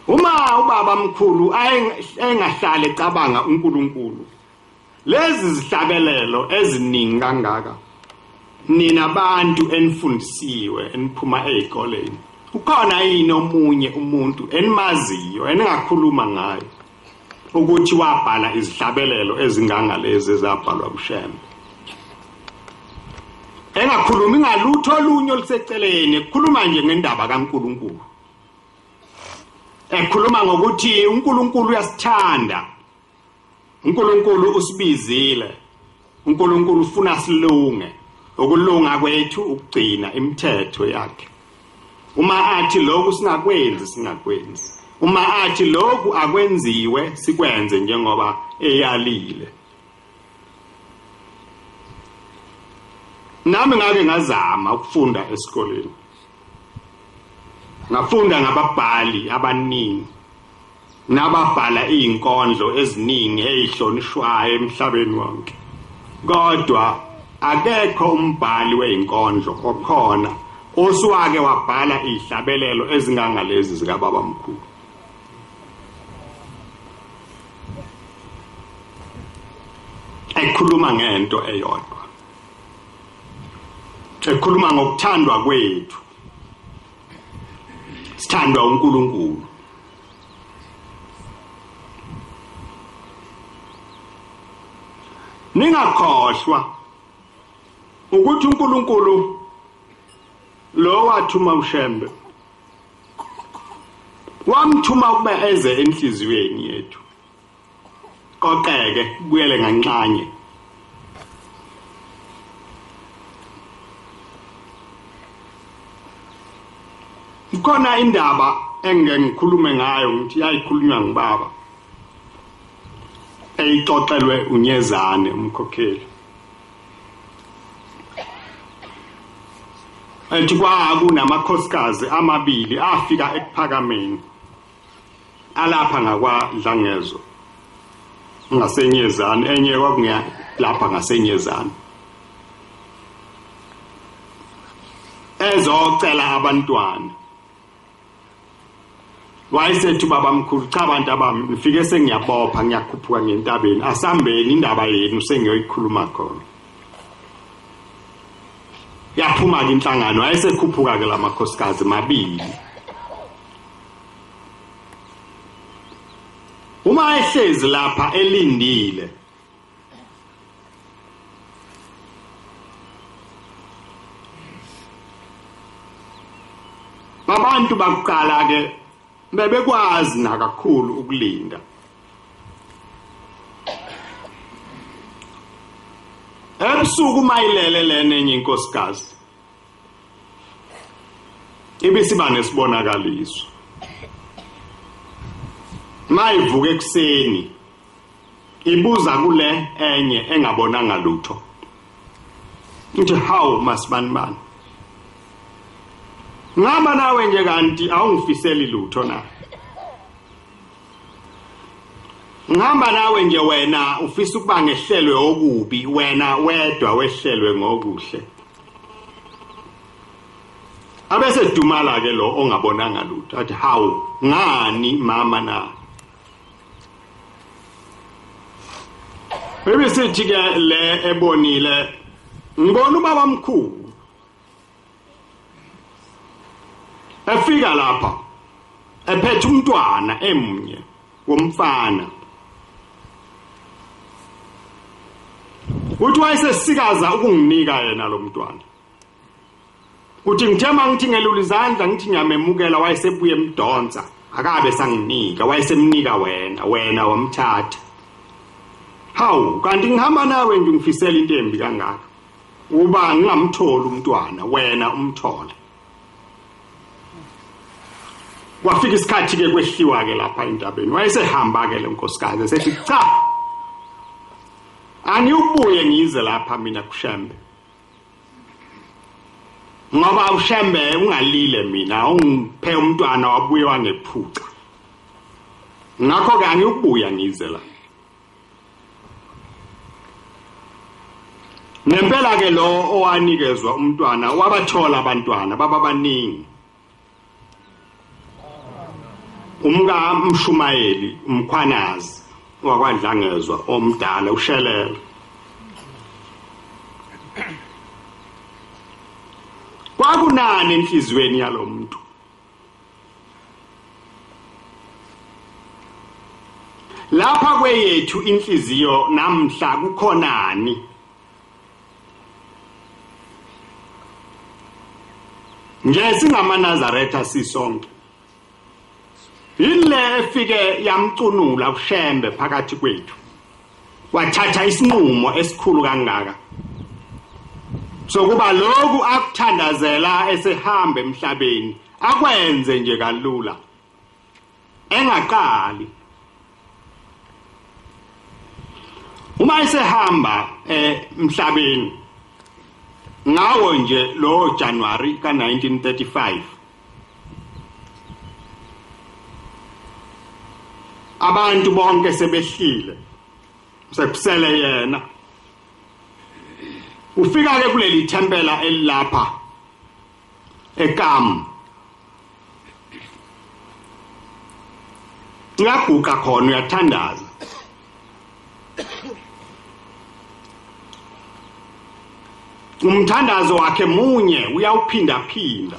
Uma ubaba mkhulu engahlale ecabanga uNkulunkulu lezi zihlabelelo eziningi kangaka nina abantu enifundisiwe eniphuma ezikoleni ukhona yini omunye umuntu enimaziyo eningakhuluma ngayo ukuthi wabhala izihlabelelo ezingangalezi ezabhalwa kuShembe engakhulumi ngalutho olunye oluseceleni ekhuluma nje ngendaba kaNkulunkulu ekhuluma ngokuthi uNkulunkulu uyasithanda, uNkulunkulu usibizile, uNkulunkulu ufuna silunge, ukulunga kwethu ukugcina imithetho yakhe. Uma athi lokhu singakwenzi singakwenzi, uma athi lokhu akwenziwe sikwenze njengoba eyalile. Nami ngake ngazama ukufunda esikoleni. Ngafunda ngababhali abaningi nababhala izinkondlo eziningi ezihlonishwayo emhlabeni wonke. Kodwa akekho umbhali weinkondlo okhona osuwake wabhala izihlabelelo ezingangalezi zika baba mkhulu. Ekhuluma ngento eyodwa. Ekhuluma ngokuthandwa kwethu. Sithandwa uNkulunkulu. Ningakhohlwa ukuthi uNkulunkulu lo wathuma uShembe wamthuma ukuba eze enhliziyweni yethu. Qoqeke kuyele nganxanye. Ikhona indaba engikhulume ngayo ngithi yayikhulunywa ngibaba. Eyixoxelwe uNyezane umkhokheli. Ethi kwakunamakhosikazi amabili afika ekuphakameni. alapha ngakwa Dlangezo ngasenyezana enye kwakunga lapha ngasenyezana ezocela abantwana wayesethi babamkhulu cha abantu abami ngifike sengiyabopha ngiyakhuphuka ngentabeni asambeni indaba yenu sengiyoyikhuluma khona yaphuma ke inhlangano wayesekhuphuka ke lamakhosikazi mabili uma ehlezi lapha elindile abantu bakuqala ke bebekwazi na kakhulu ukulinda ebusuku mayilele lena enye inkosikazi ibisiba nesibonakaliso mayivuka ekseni ibuza kule enye engabonanga lutho nje how masibanibani ngaba nawe nje kanti awungifiseli lutho na ngihamba nawe nje wena ufisa ukuba ngehlelwe okubi wena wedwa wehlelwe ngokuhle abese dumala ke lo ongabonanga lutho athi how ngani mama na bese ke le ebonile ngibona ubaba mkhulu efika lapha ephethe umntwana emnye womfana uthi wayesesikaza ukunginika yena lo mntwana uthi ngithema ngithi ngelula izandla ngithi ngiyamemukela wayesebuye emdonsa akabe sanginika wayesemnika wena wamthatha hawu kanti ngihamba nawe nje ngifisela into embi kangaka uba ngingamtholi umntwana wena umthole wafika isikhathi ke kwehliwa ke lapha entabeni wayesehamba ke lenkosikazi sethi cha aniyubuye ngize lapha mina kushembe ngoba ushembe ungalile mina ungiphe umntwana wabuye wangephuca ngakho ke aniyubuya ngize la nempela ke lo owanikezwa umntwana wabathola abantwana baba baningi umka Mshumayeli umkhwanazi wakwaDlangezwa omdala ushelela kwakunani enhlizweni yalomuntu lapha kweyethu inhliziyo namhla kukhonani nje singamaNazaretha sisonke ile efike yamcunula ushembe phakathi kwethu wathatha isinqumo esikhulu kangaka sokuba lokhu akuthandazela esehamba emhlabeni akwenze nje kalula engaqali uma esehamba emhlabeni ngawo nje lo January ka 1935 abantu bonke sebehlile sekusele yena ufika ke kuleli thempela elilapha eKam uyaguqa khona uyathandaza umthandazo wakhe munye uyawuphinda phinda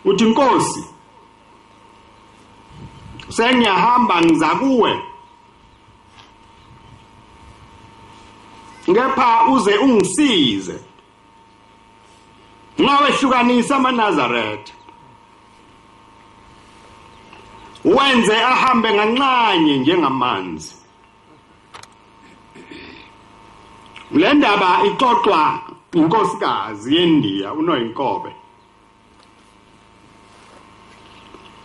uthi Nkosi sengiyahamba ngiza kuwe ngepha uze ungisize ngawehlukanisa amaNazaretha wenze ahambe nganxanye njengamanzi le ndaba ixoxwa inkosikazi yeNdiya uNoyinkobe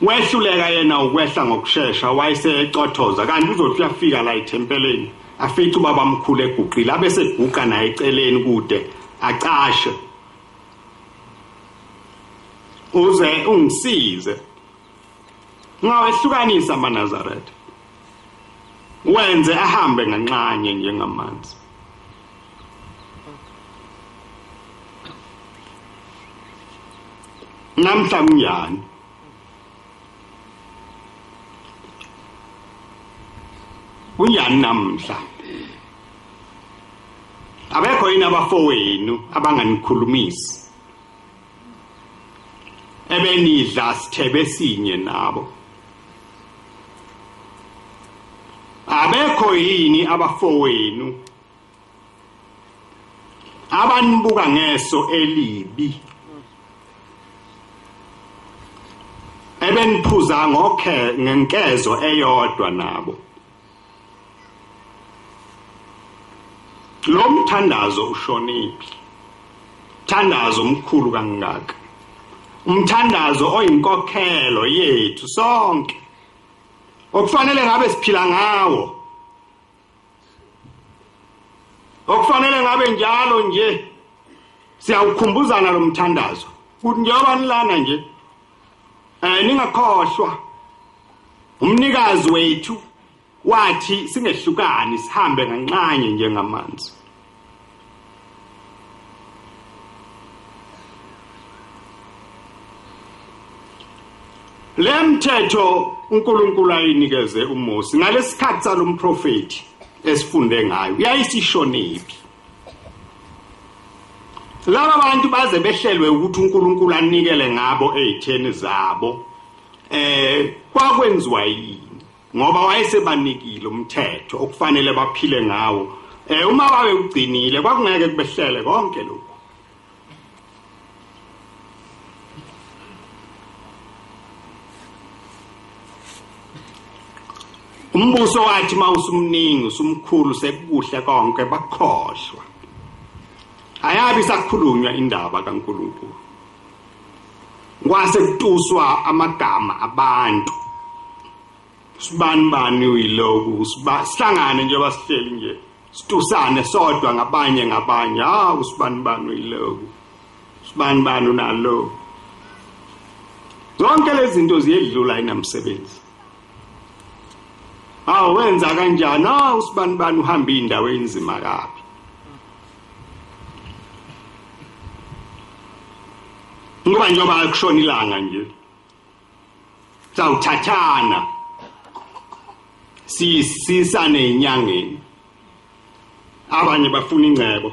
wehluleka yena ukwehla ngokusheshsha wayesecothoza kanti uzothi uyafika la ethempeleni afica ubaba mkhulu eguqile abese guqa naye eceleni kude acashe uze ungisize ngawehlukanisa amaNazaretha wenze ahambe nganxanye njengamanzi. Namhla kunjani? Kunjani namhla? Abekho yini abafowenu abanganikhulumisi? Ebenidla sithebe sinye nabo. Abekho yini abafowenu abanibuka ngeso elibi? Ebeniphuza ngenkezo eyodwa nabo. Lo mthandazo ushoniphi? Mthandazo omkhulu kangaka. Umthandazo oyinkokhelo yethu sonke. Okufanele ngabe siphila ngawo. Okufanele ngabe njalo nje siyawukhumbuzana lo mthandazo. Kuthi njengoba nilana nje ningakhohlwa umnikazi wethu wathi singehlukani sihambe nganxanye njengamanzi. Lemthetho uNkulunkulu ayinikeze uMose ngalesikhathi salomprofeti esifunde ngayo yayisishonephi? Laba bantu baze behlelwe ukuthi uNkulunkulu anikele ngabo ezitheni zabo kwakwenziwa yini? Ngoba wayesebanikile umthetho okufanele baphile ngawo. Uma babe ugcinile kwakungeke kubehlele konke lokho. Umbuso wathi mawusumningi usumkhulu sekuhle konke bakhohlwa. Ayabi sakhulunywa indaba kaNkulunkulu. Kwase kutuswa amagama abantu. Sibani uyiloku sihlangane nje basihleli nje. Situsane sodwa ngabanye. Usibani uyiloku. Sibani unalo. Zonke lezi zinto ziyedlula inamsebenzi. Wenza kanjani? Usibani uhamba indawo enzima kabi. Ngoba njengoba kushona ilanga nje. Sawuthathana. Sisane enyangeni. Abanye bafuna ingcebo.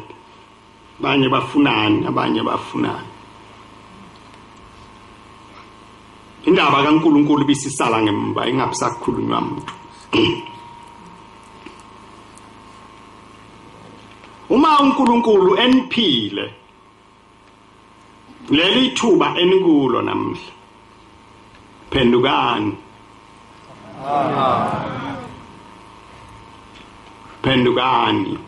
Abanye bafunani. Indaba kaNkulunkulu bisisala ngemva ingabisakhulunywa umuntu. Uma uNkulunkulu eniphile leli thuba enikulo namhla phendukani. Phendukani.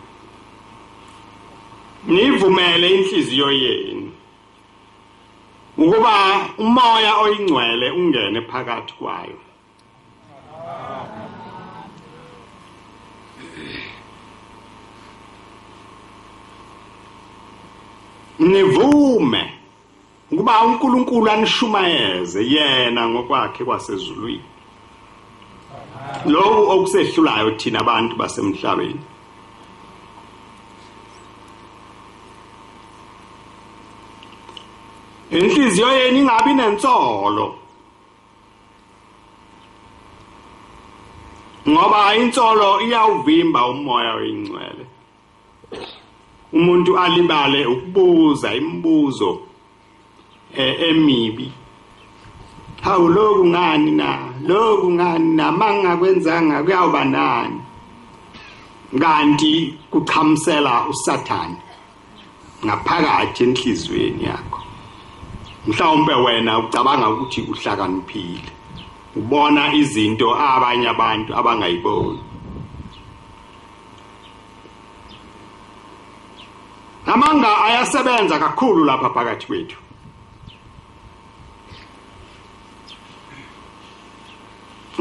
Nivumele inhliziyo yenu ukuba umoya oyingcwele ungene phakathi kwayo. Nivume ukuba uNkulunkulu anishumayeze yena ngokwakhe kwasezulwini. Lokhu okusehlulayo thina abantu basemhlabeni. Inhliziyo yenu ingabi nensolo. Ngoba insolo iyawuvimba umoya oyingcwele. Umuntu alibale ukubuza imibuzo emibi. Hawu lokhu ngani na mangakwenzanga kuyawuba nani? Kanti kuqhamsela uSathane ngaphakathi enhlizweni yakho. Mhlawumbe wena ucabanga ukuthi uhlakaniphile. Ubona izinto abanye abantu abangayiboni. Amanga ayasebenza kakhulu lapha phakathi kwethu.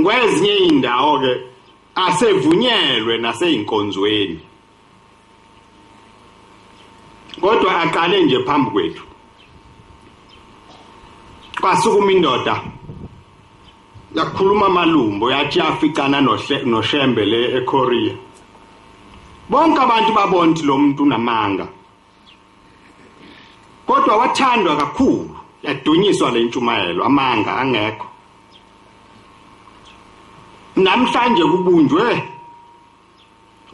Kwezinye indawo ke asevunyelwe naseyinkonzweni. Kodwa aqale nje phambi kwethu. Kwasukuma indoda yakhuluma malumbo yathi yafikana noShembe le eKorea bonke abantu babona ukuthi lo muntu unamanga kodwa wathandwa kakhulu yadunyiswa le ntshumayelo amanga angekho namhlanje kubunjwe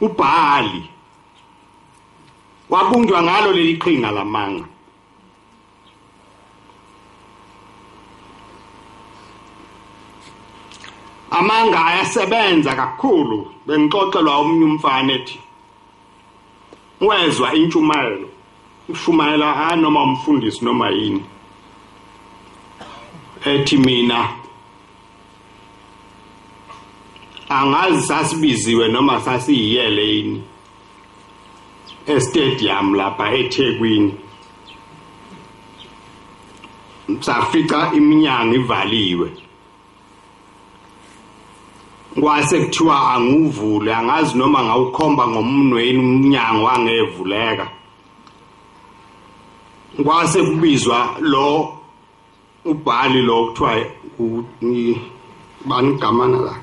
uBhali wabunjwa ngalo leli qhinga lamanga amanga ayasebenza kakhulu bengixoxelwa umnye umfana ethi wezwa intshumayelo ushumayela noma umfundisi noma yini ethi mina angazi sasibiziwe noma sasiyiyele yini estadium lapha eThekwini safica iminyango ivaliwe kwase kuthiwa anguvule angazi noma ngawukhomba ngomunweni umnyango wangevuleka kwase kubizwa lo uBhali lo kuthiwa banigamana la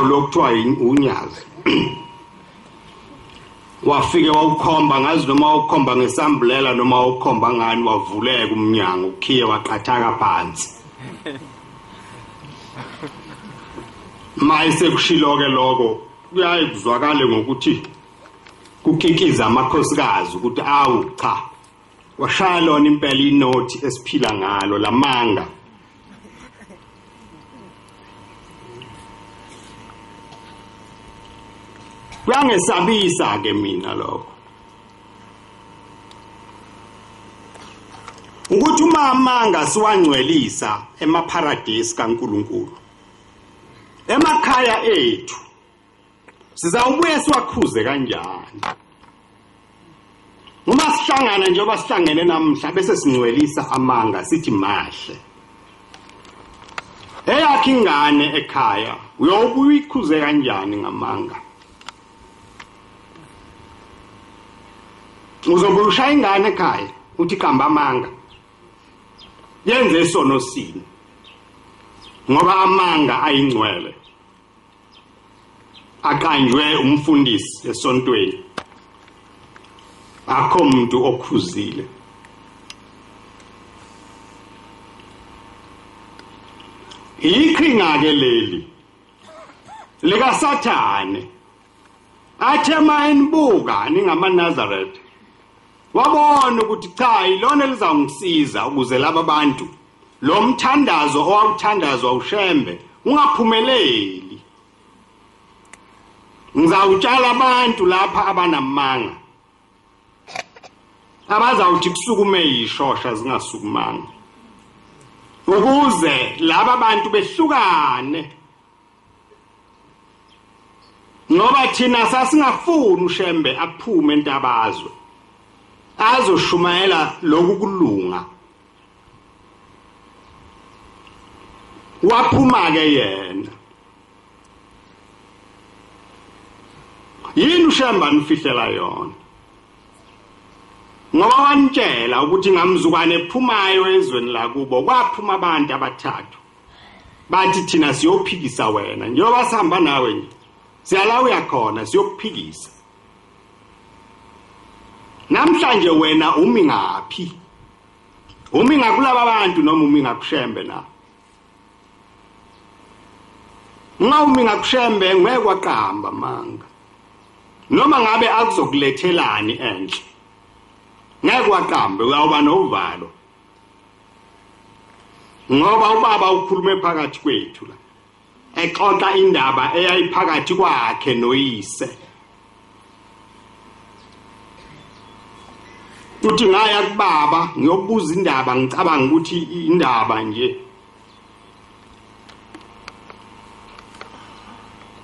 lo kuthiwa unyazi wafike wawukhomba ngazi noma wawukhomba ngesambulela noma wawukhomba ngani wavuleka umnyango ukhiye waqathaka phansi mayise kushiloke lokho kuyaye kuzwakale ngokuthi kukikiza amakhosikazi ukuthi awu cha washaya lona impela inothi esiphila ngalo lamanga kuyangesabisa ke mina lokho ukuthi uma amanga siwangcwelisa emaparadise kaNkuluNkulu emakhaya ethu sizawubuye siwakhuze kanjani uma sihlangana njengoba sihlangene namhla bese singcwelisa amanga sithi mahle eyakhe ingane ekhaya uyobuye ikhuze kanjani ngamanga uzobuye ushaya ingane ekhaya uthi kamba amanga yenze isono sini ngoba amanga ayingcwele aqanjwe umfundisi esontweni akho umuntu okhuzile iqhinga ke leli lika Sathane athe mayenibuka ningama Nazareth wabona ukuthi cha ilona lizangisiza ukuze laba bantu lo mthandazo owawuthandazwa uShembe ungaphumeleli ngizawutshala abantu lapha abanamanga abazawuthi kusukume yishosha zingasukumanga ukuze laba bantu behlukane ngoba thina sasingafuni uShembe aphume entabazwe azoshumayela lokhu kulunga waphuma ke yena yini uShembe anifihlela yona ngoba wanitshela ukuthi ngamzukwane ephumayo ezweni lakubo kwaphuma abantu abathathu bathi thina siyophikisa wena njengoba sihamba nawe nje siyala uyakhona siyokuphikisa namhlanje wena umi ngaphi umi ngakulaba abantu noma umi ngakuShembe na umi ngakuShembe ngeke kwaqamba manga noma ngabe akuzokulethelani enhle ngeke waqambe uyawuba novalo ngoba ubaba ukhulume phakathi kwethu la exoxa indaba eyayiphakathi kwakhe noyise uthi ngaya kubaba ngiyobuza indaba ngicabanga ukuthi indaba nje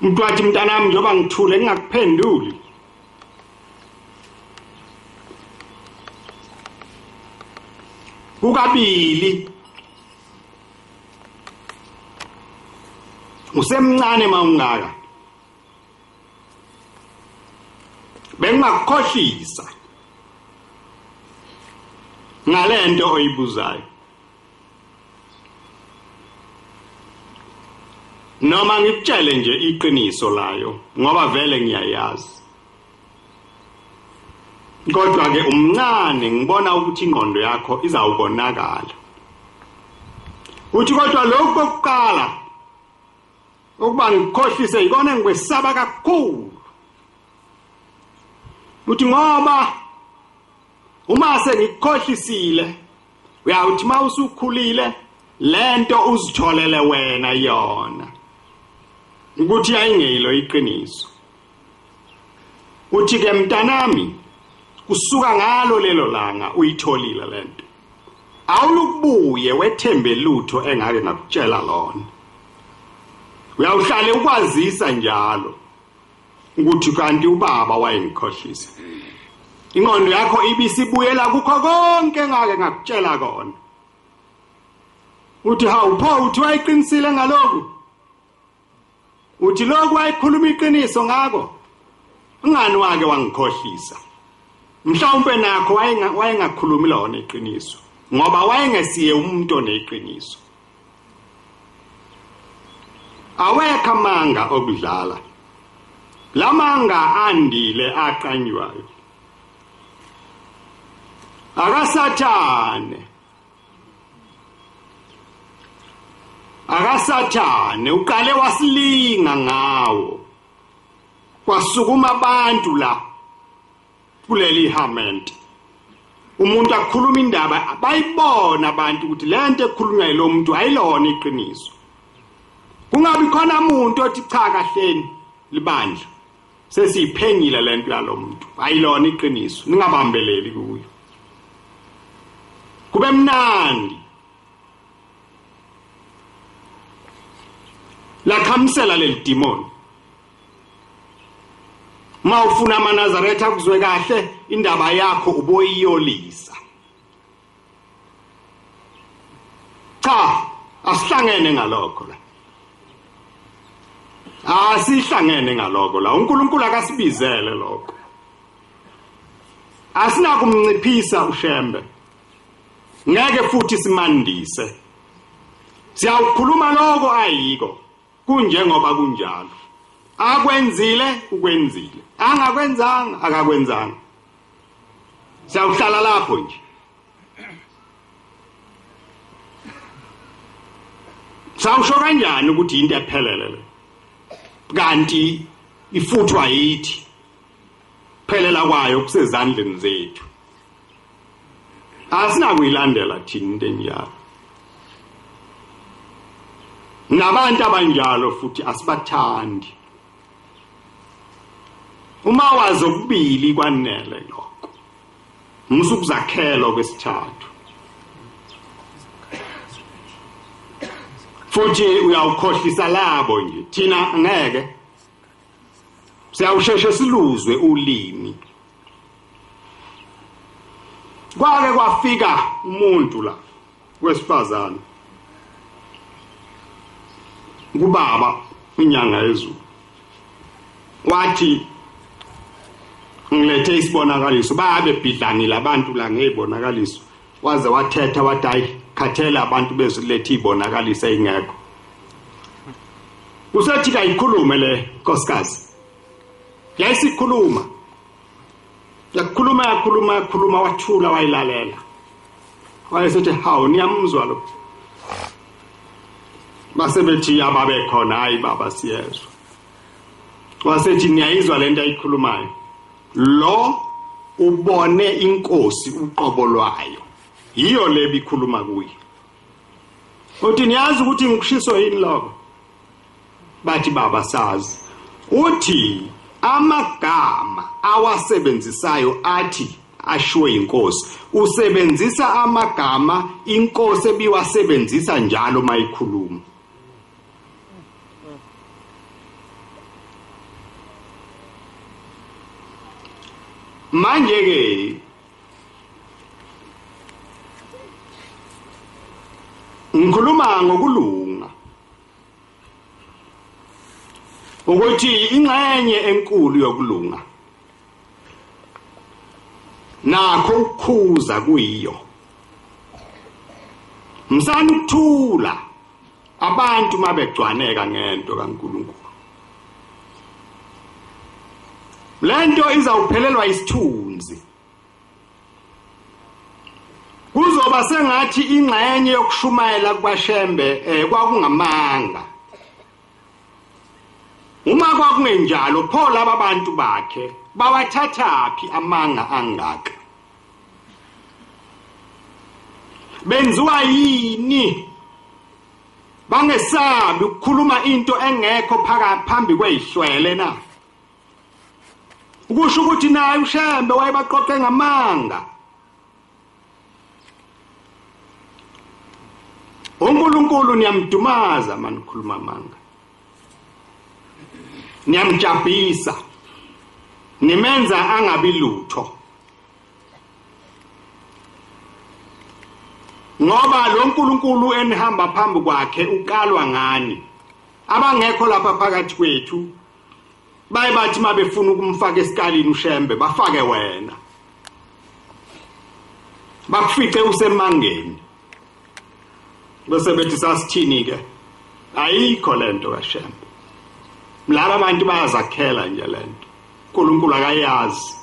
umuntu wathi mntanami njoba ngithule ngingakuphenduli kukabili usemncane mawungaka bengakukhohlisa ngalento oyibuzayo noma ngikutshele nje iqiniso layo ngoba vele ngiyayazi kodwa ke umncane ngibona ukuthi ingqondo yakho izawukonakala uthi kodwa lokho kokuqala ukuba ngikhohlise ikona ngikwesaba kakhulu uthi ngoba uma sengikhohlisile uyawuthi mawusukhulile lento uzitholele wena yona ukuthi ayingelo iqiniso uthi ke mntanami kusuka ngalo lelo langa uyitholile lento awulukubuye wethembe lutho engake ngakutshela lona uyawuhlale ukwazisa njalo ukuthi kanti ubaba wayengikhohlisa ingqondo yakho ibisibuyela kukho konke engake ngakutshela kona uthi hawupho uthi wayiqinisile ngalokho uthi lokho wayikhuluma iqiniso ngako ungani wake wangikhohlisa mhlawumbe nakho wayengakhulumi lona iqiniso ngoba wayengesiye umuntu oneqiniso awekho amanga okudlala lamanga andile aqanywayo akasathane uqale wasilinga ngawo kwasukuma abantu la kuleli hament umuntu akhuluma indaba bayibona abantu ukuthi lento ekhulunywa yilo muntu ayilona iqiniso kungabi khona umuntu othi cha kahleni libandla sesiphenyile lento yalo muntu ayilona iqiniso ningabambeleli kuyo kube mnandi la khamsela leli demon mawufuna amaNazaretha akuzwe kahle indaba yakho uboyiyolisa cha asihlangene ngalokho la asihlangene ngalokho la uNkulunkulu akasibizele lokho asinakumnciphisa ushembe ngeke futhi simandise siyawukhuluma lokho ayiko kunjengoba kunjalo akwenzile ukwenzile angakwenzanga akakwenzanga siyawuhlala lapho nje sawusho kanjani ukuthi into ephelele kanti ifuthwa yithi phelela kwayo kusezandleni zethu asinakuyilandela thina into enjalo nabantu abanjalo futhi asibathandi uma wazi okubili kwanele lokho musukuzakhela kwesithathu futhi uyawukhohlisa labo nje thina ngeke siyawusheshe siluzwe ulimi kwake kwafika umuntu la wesifazana kubaba inyanga yezulu wathi ngilethe isibonakaliso babe bidlanile abantu la ngezibonakaliso waze wathetha wathi hayi khathela abantu bezilethe izibonakaliso engekho usethi kayikhulume le nkosikazi yayisikhuluma yakhuluma wathula wayilalela wayesethi hawu niyamuzwa lo basebethi ababe khona hayi baba siyezwa wasethi niyayizwa lento ayikhulumayo lo ubone inkosi uqobo lwayo yiyo le bikhuluma kuyi uthi niyazi ukuthi ngikushiso yini lokho bathi baba sazi uthi amagama awasebenzisayo athi ashiwe inkosi usebenzisa amagama inkosi ebiwasebenzisa njalo mayikhuluma manje ke ngikhuluma ngokulunga ukuthi ingxenye enkulu yokulunga nakho ukukhuza kuyiyo msana ukuthula abantu mabegcwaneka ngento kaNkulunkulu lento izawuphelelwa isithunzi kuzoba sengathi ingxenye yokushumayela kubashembe kwakungamanga uma kwakungenjalo pho laba bantu bakhe bawathathaphi amanga angaka benziwa yini bangesabi ukukhuluma into engekho phambi kweyihlwele na ukusho ukuthi naye ushembe wayebaqoqe ngamanga uNkulunkulu niyamdumaza manikhuluma amanga niyamjabhisa nimenza angabi lutho ngoba lo nkulunkulu enihamba phambi kwakhe ukalwa ngani abangekho lapha phakathi kwethu baye bathi mabefuna ukumfaka esikalini ushembe bafake wena bakufice usemangeni bese bethi sasithini ke ayikho lento kaShembe laba abantu bayazakhela nje lento uNkulunkulu akayazi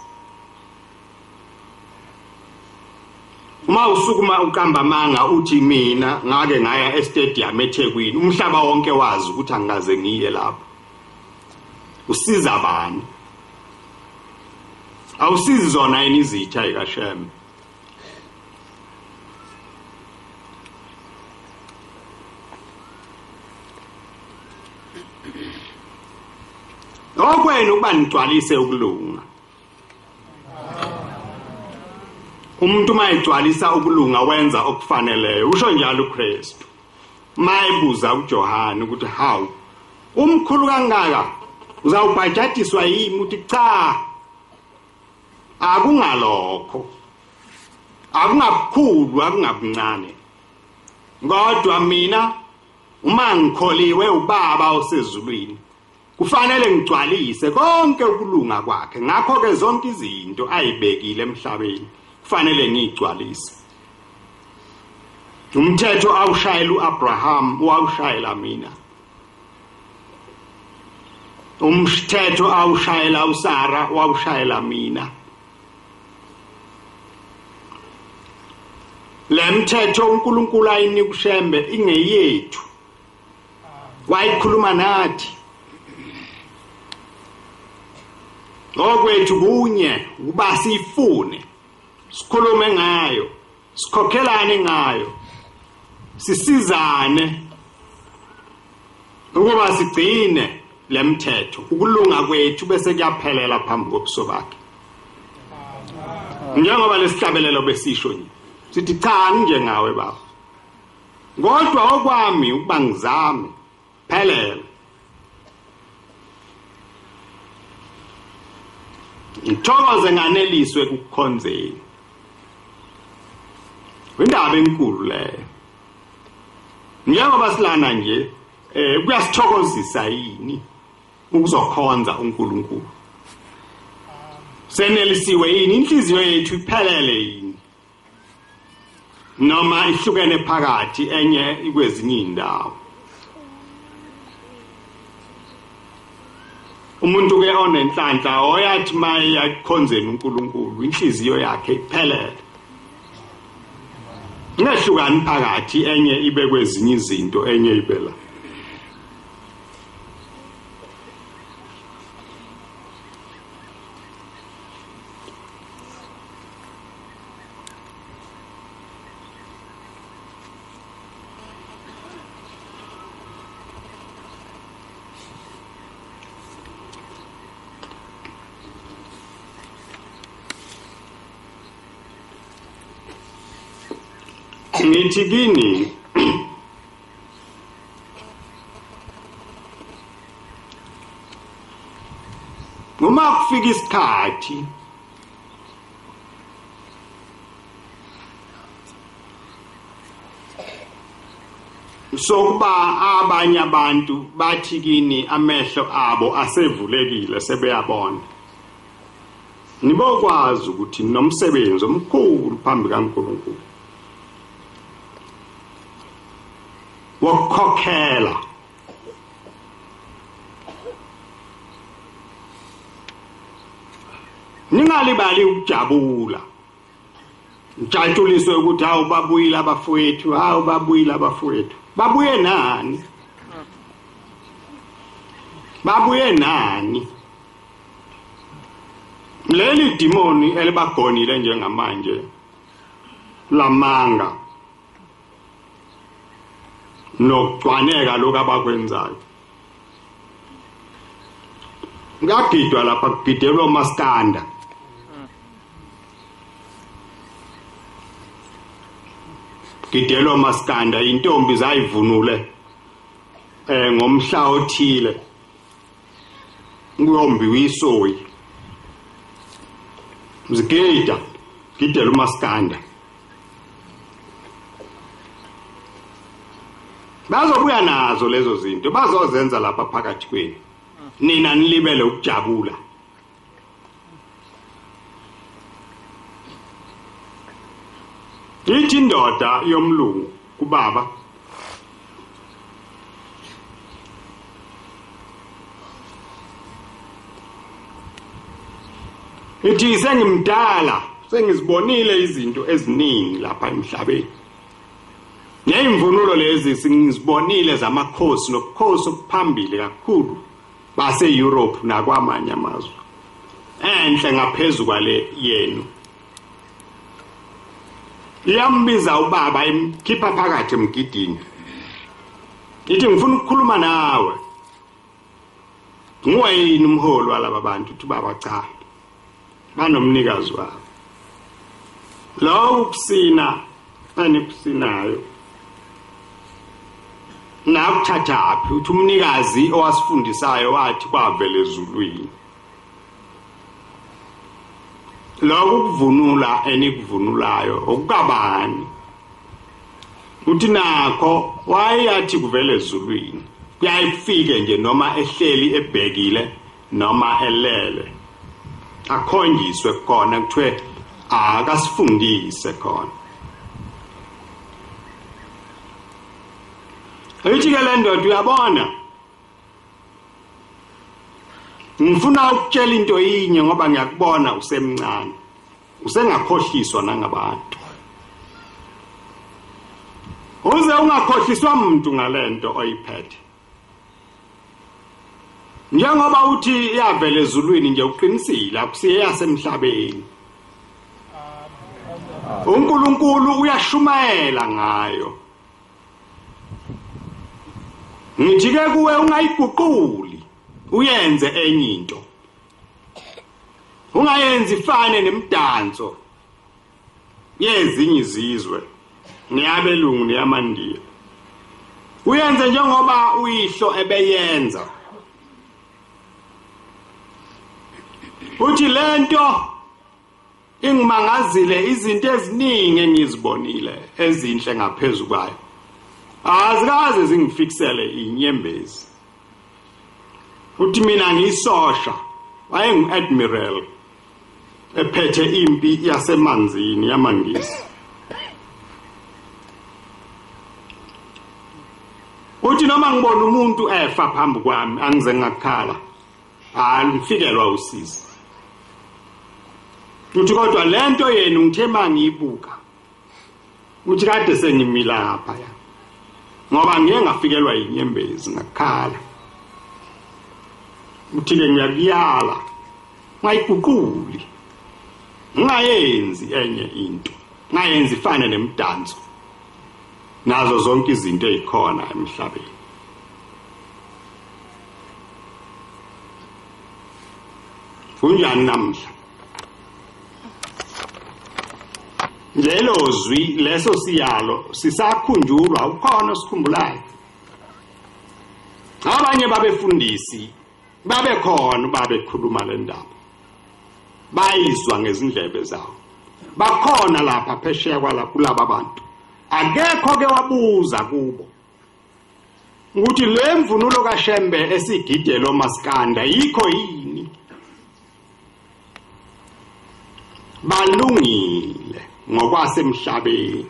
uma usukuma ukamba manga uthi mina ngake ngaya estadium eThekwini umhlaba wonke wazi ukuthi angikaze ngiye lapho usiza abani awusizi zona yini izitha ikaShembe okwenu ukuba nigcwalise ukulunga umuntu mayigcwalisa ukulunga wenza okufaneleyo usho njalo uKristu mayibuza uJohane ukuthi hawu umkhulu kangaka uzawubhajatiswa yimi uthi cha akungalokho akungabukhulu akungabuncane kodwa mina uma ngikholiwe ubaba osezulwini kufanele ngigcwalise konke ukulunga kwakhe ngakho ke zonke izinto ayibekile emhlabeni kufanele ngigcwalise umthetho awushayela uAbraham wawushayela mina umthetho awushayela uSara wawushayela mina lemthetho uNkulunkulu ayinika uShembe ingeyethu wayikhuluma nathi okwethu kunye uba sifune sikhulume ngayo sikhokhelane ngayo sisizane ukuba sigcine lemthetho ukulunga kwethu bese kuyaphelela phambi kobuso bakhe njengoba lesihlabelelo besisho nje sithi cha nje ngawe baba kodwa okwami ukuba ngizame phelela ngithokoze nganeliswe kukukhonzeni indaba enkulu leyo njengoba silana nje kuyasithokozisa yini ukuzokhonza uNkulunkulu senelisiwe yini inhliziyo yethu iphelele yini noma ihlukene phakathi enye ikwezinye indawo umuntu ke onenhlanhla oyathi maye yakhonzeni uNkulunkulu inhliziyo yakhe iphelele ngehlukani phakathi enye ibe kwezinye izinto enye ibela ngithi kini uma kufika isikhathi sokuba abanye abantu bathi kini amehlo abo asevulekile sebeyabona nibokwazi ukuthi nomsebenzi omkhulu phambi kaNkulunkulu wokukhokhela ningalibali ukujabula njatshuliswe ukuthi hawu babuyile abafowethu babuye nani leli demoni elibagonile njengamanje lamanga nokucwaneka lokho abakwenzayo ngagidwa lapha kugidelwa umaskanda intombi zayivunule ngomhla othile ngiyombi wisoyi mzigida gidela umaskanda bazobuya nazo lezo zinto bazozenza lapha phakathi kwenu nina nilibele ukujabula ithi indoda yomlungu kubaba ithi sengimdala sengizibonile izinto eziningi lapha emhlabeni neimvunulo lezi singizibonile zamakhosi nobukhosi obuphambili kakhulu base Europe nakwamanye amazwe enhle ngaphezulu kwale yenu iyambiza ubaba imkhipha phakathi emgidini ithi ngifuna ukukhuluma nawe nguwayini umholi walaba bantu uthi baba cha banomnikazi wabo lo ukusina anikusinayo nakuthathaphi uthi umnikazi owasifundisayo wathi kwavele ezulwini lokho kuvunula enikuvunulayo okukabani uthi nakho wayathi kuvele ezulwini kuyayifike nje noma ehleli ebhekile noma elele akhonjiswe khona kuthiwe akasifundise khona ithi ke le ndoda uyabona ngifuna ukutshela into yinye ngoba ngiyakubona usemncane usengakhohliswa nangabantu uze ungakhohliswa umuntu ngalento oyiphethe njengoba uthi iyavela ezulwini nje uqinisile akusiye yasemhlabeni uNkulunkulu uyashumayela ngayo ngithi ke kuwe ungayiguquli uyenze enye into ungayenzi ifane nemdanso yezinye izizwe niyabelungu niyamandiya uyenze njengoba uyihlo ebeyenza uthi lento ingimangazile izinto eziningi engizibonile ezinhle ngaphezulu kwayo azikaze zingifiksele inyembezi uthi mina ngiyisosha wayengu-admiral ephethe impi yasemanzini yamangisi uthi noma ngibona umuntu efa phambi kwami angize ngakhala ngifikelwa usizi uthi kodwa lento yenu ngithema ngiyibuka uthi kade sengimila lapha ngoba ngeke ngafikelwa inyembezi ngakhala uthi ke ngiyakuyala ngayiguquli ngayenzi enye into ngayenzi ifane nemdanso nazo zonke izinto ezikhona emhlabeni kunjani namhla lelo zwi leso siyalo sisakhunjulwa ukhona osikhumbulayo abanye babefundisi babekhona babekhuluma le ndaba bayizwa ngezindlebe zawo bakhona lapha phesheya kulaba abantu akekho ke wabuza kubo ukuthi le mvunulo kaShembe esigidelo maskanda yikho yini balungile ngokwasemhlabeni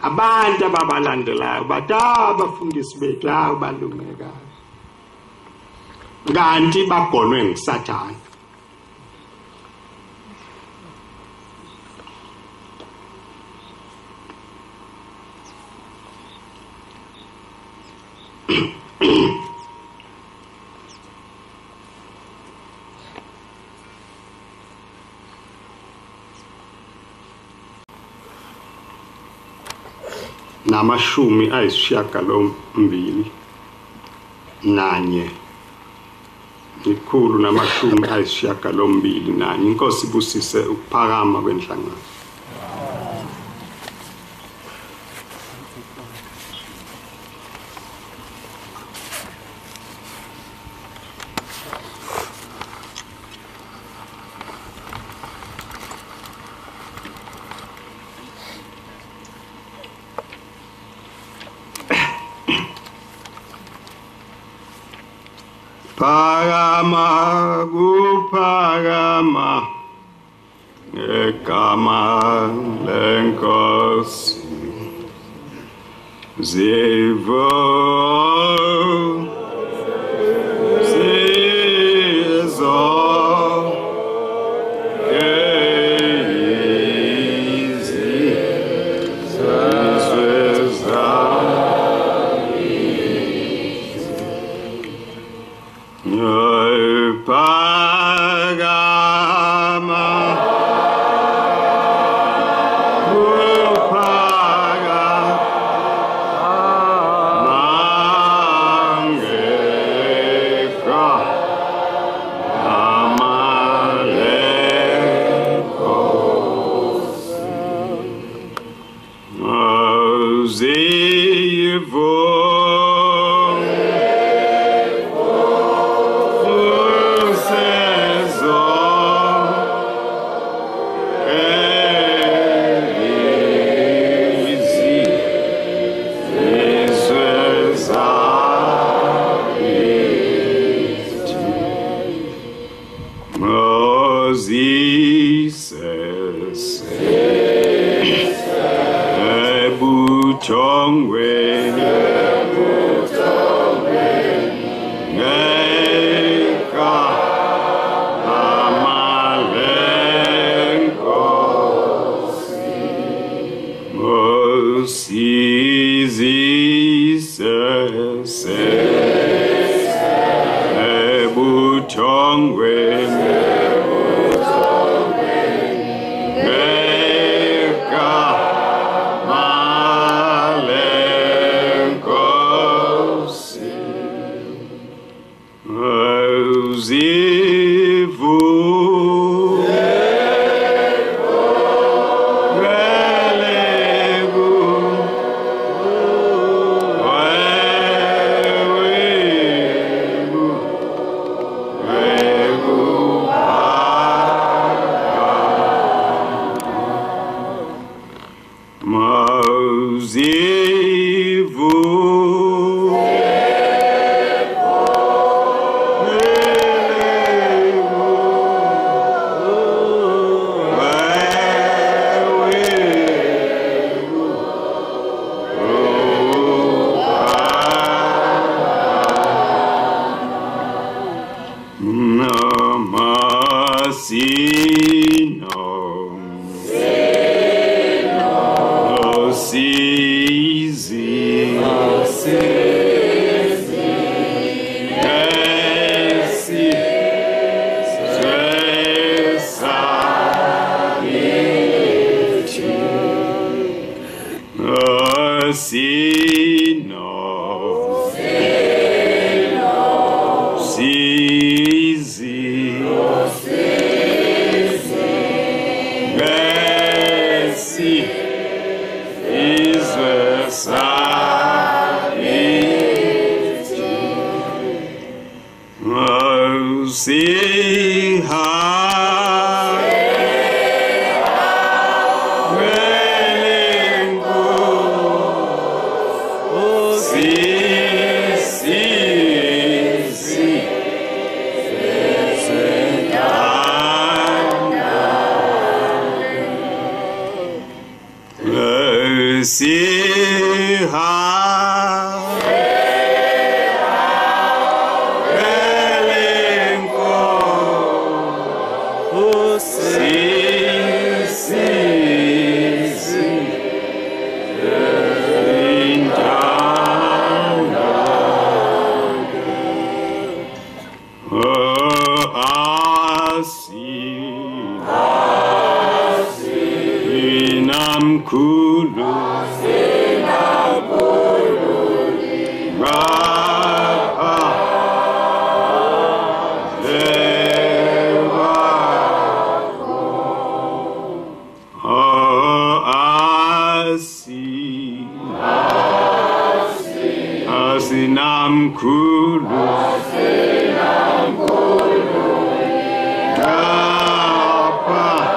abantu ababalandelayo bathi abafundisi bethu balungeka kanti bagonwe nguSathane. Namashumi ayisishiyagalombili nanye. Ikhulu namashumi ayisishiyagalombili nanye. Inkosi ibusise ukuphakama kwenhlangano. Phakama kuphakama ngegama lenkosi zivo sizo See mkhulu Asinamkhulu Kapha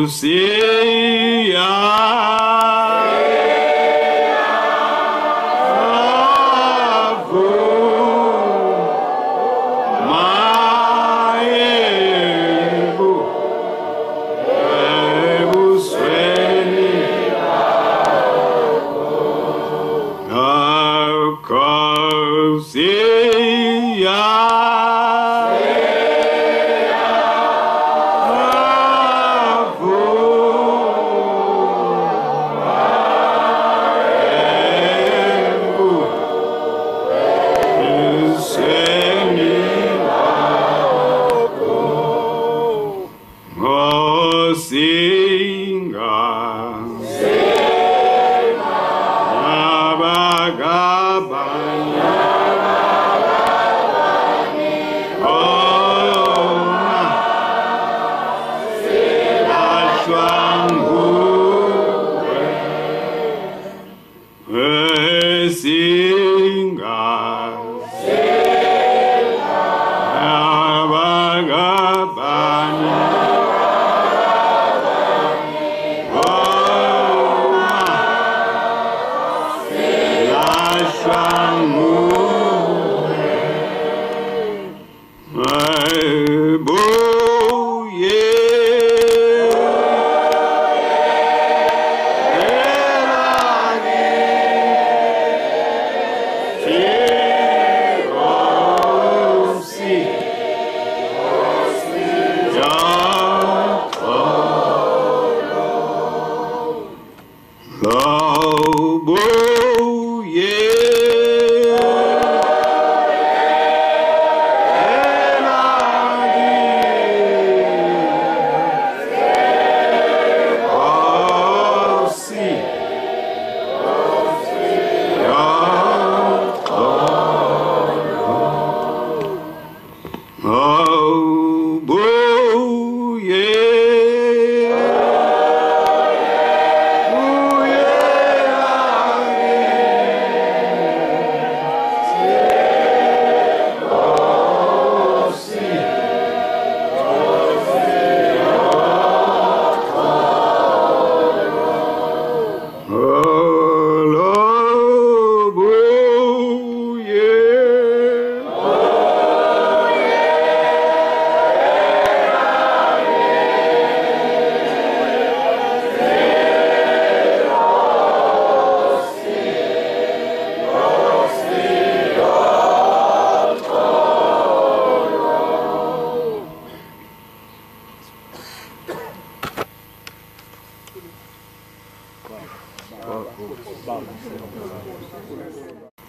Mercy, singa abagabanya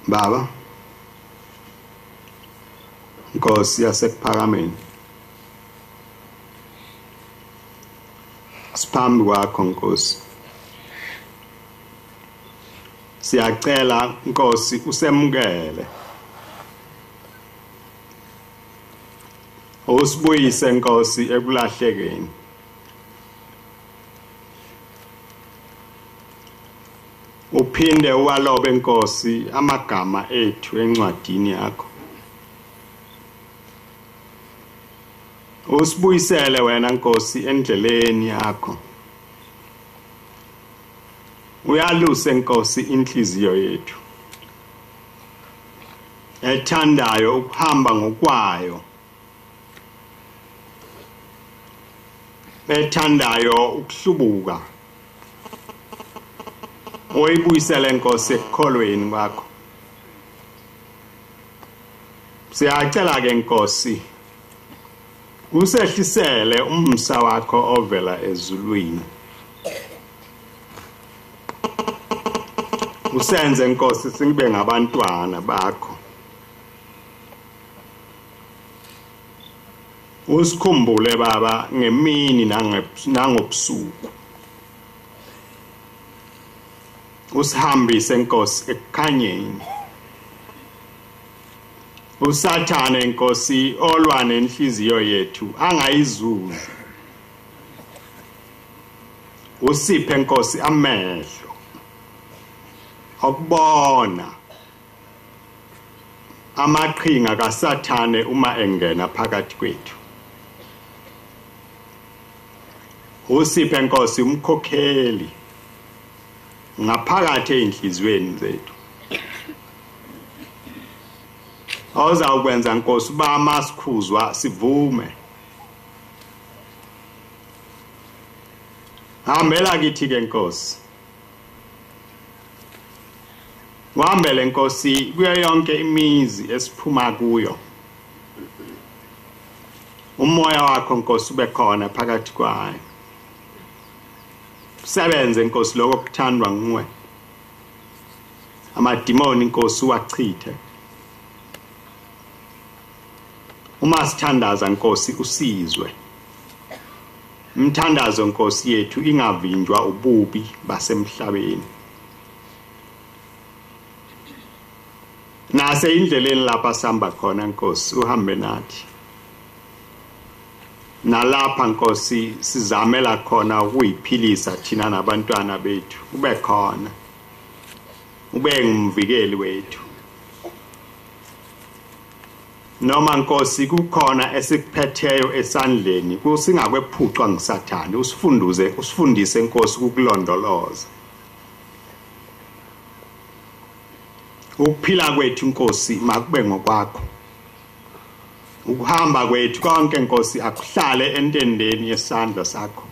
Baba Nkosi yasekuphakameni siphambi kwakho Nkosi siyacela Nkosi usemukele usibuyise Nkosi ekulahlekeni uphinde uwalobe Nkosi amagama ethu encwadini yakho usibuyisele wena Nkosi endleleni yakho uyaluse Nkosi inhliziyo yethu ethandayo ukuhamba ngokwayo ethandayo ukuhlubuka uyibuyisele Nkosi ekukholweni kwakho siyacela ke Nkosi usehlisele umsa wakho ovela ezulwini usenze Nkosi sibe ngabantwana bakho usikhumbule baba ngemini nangobusuku usihambise Nkosi ekukhanyeni usathane Nkosi olwa nenhliziyo yethu angayizuzi usiphe Nkosi amehlo okubona amaqhinga kaSathane uma engena phakathi kwethu usiphe Nkosi umkhokheli ngaphakathi einhlizweni zethu awuzawukwenza Nkosi uba amasikhuzwa sivume hambela kithi ke Nkosi wahambele Nkosi kuyo yonke imizi esiphuma kuyo umoya wakho Nkosi ube khona phakathi kwayo sebenze Nkosi lokho kuthandwa nguwe amadimoni Nkosi wachithe uma sithandaza Nkosi usizwe Mthandazo Nkosi yethu ingavinjwa ububi basemhlabeni. Nase indleleni lapha sihamba khona Nkosi uhambe nathi. Nalapha Nkosi sizamela khona ukuyiphilisa thina nabantwana bethu. Ube khona. Ube ngumvikeli wethu. Noma Nkosi kukhona esikuphetheyo esandleni kusingakwephupha ngisathana usifundise Nkosi ukulondoloza. Ukuphila kwethu Nkosi makube ngokwakho. Ukuhamba kwethu konke Nkosi akuhlale entendeni yesandla sakho.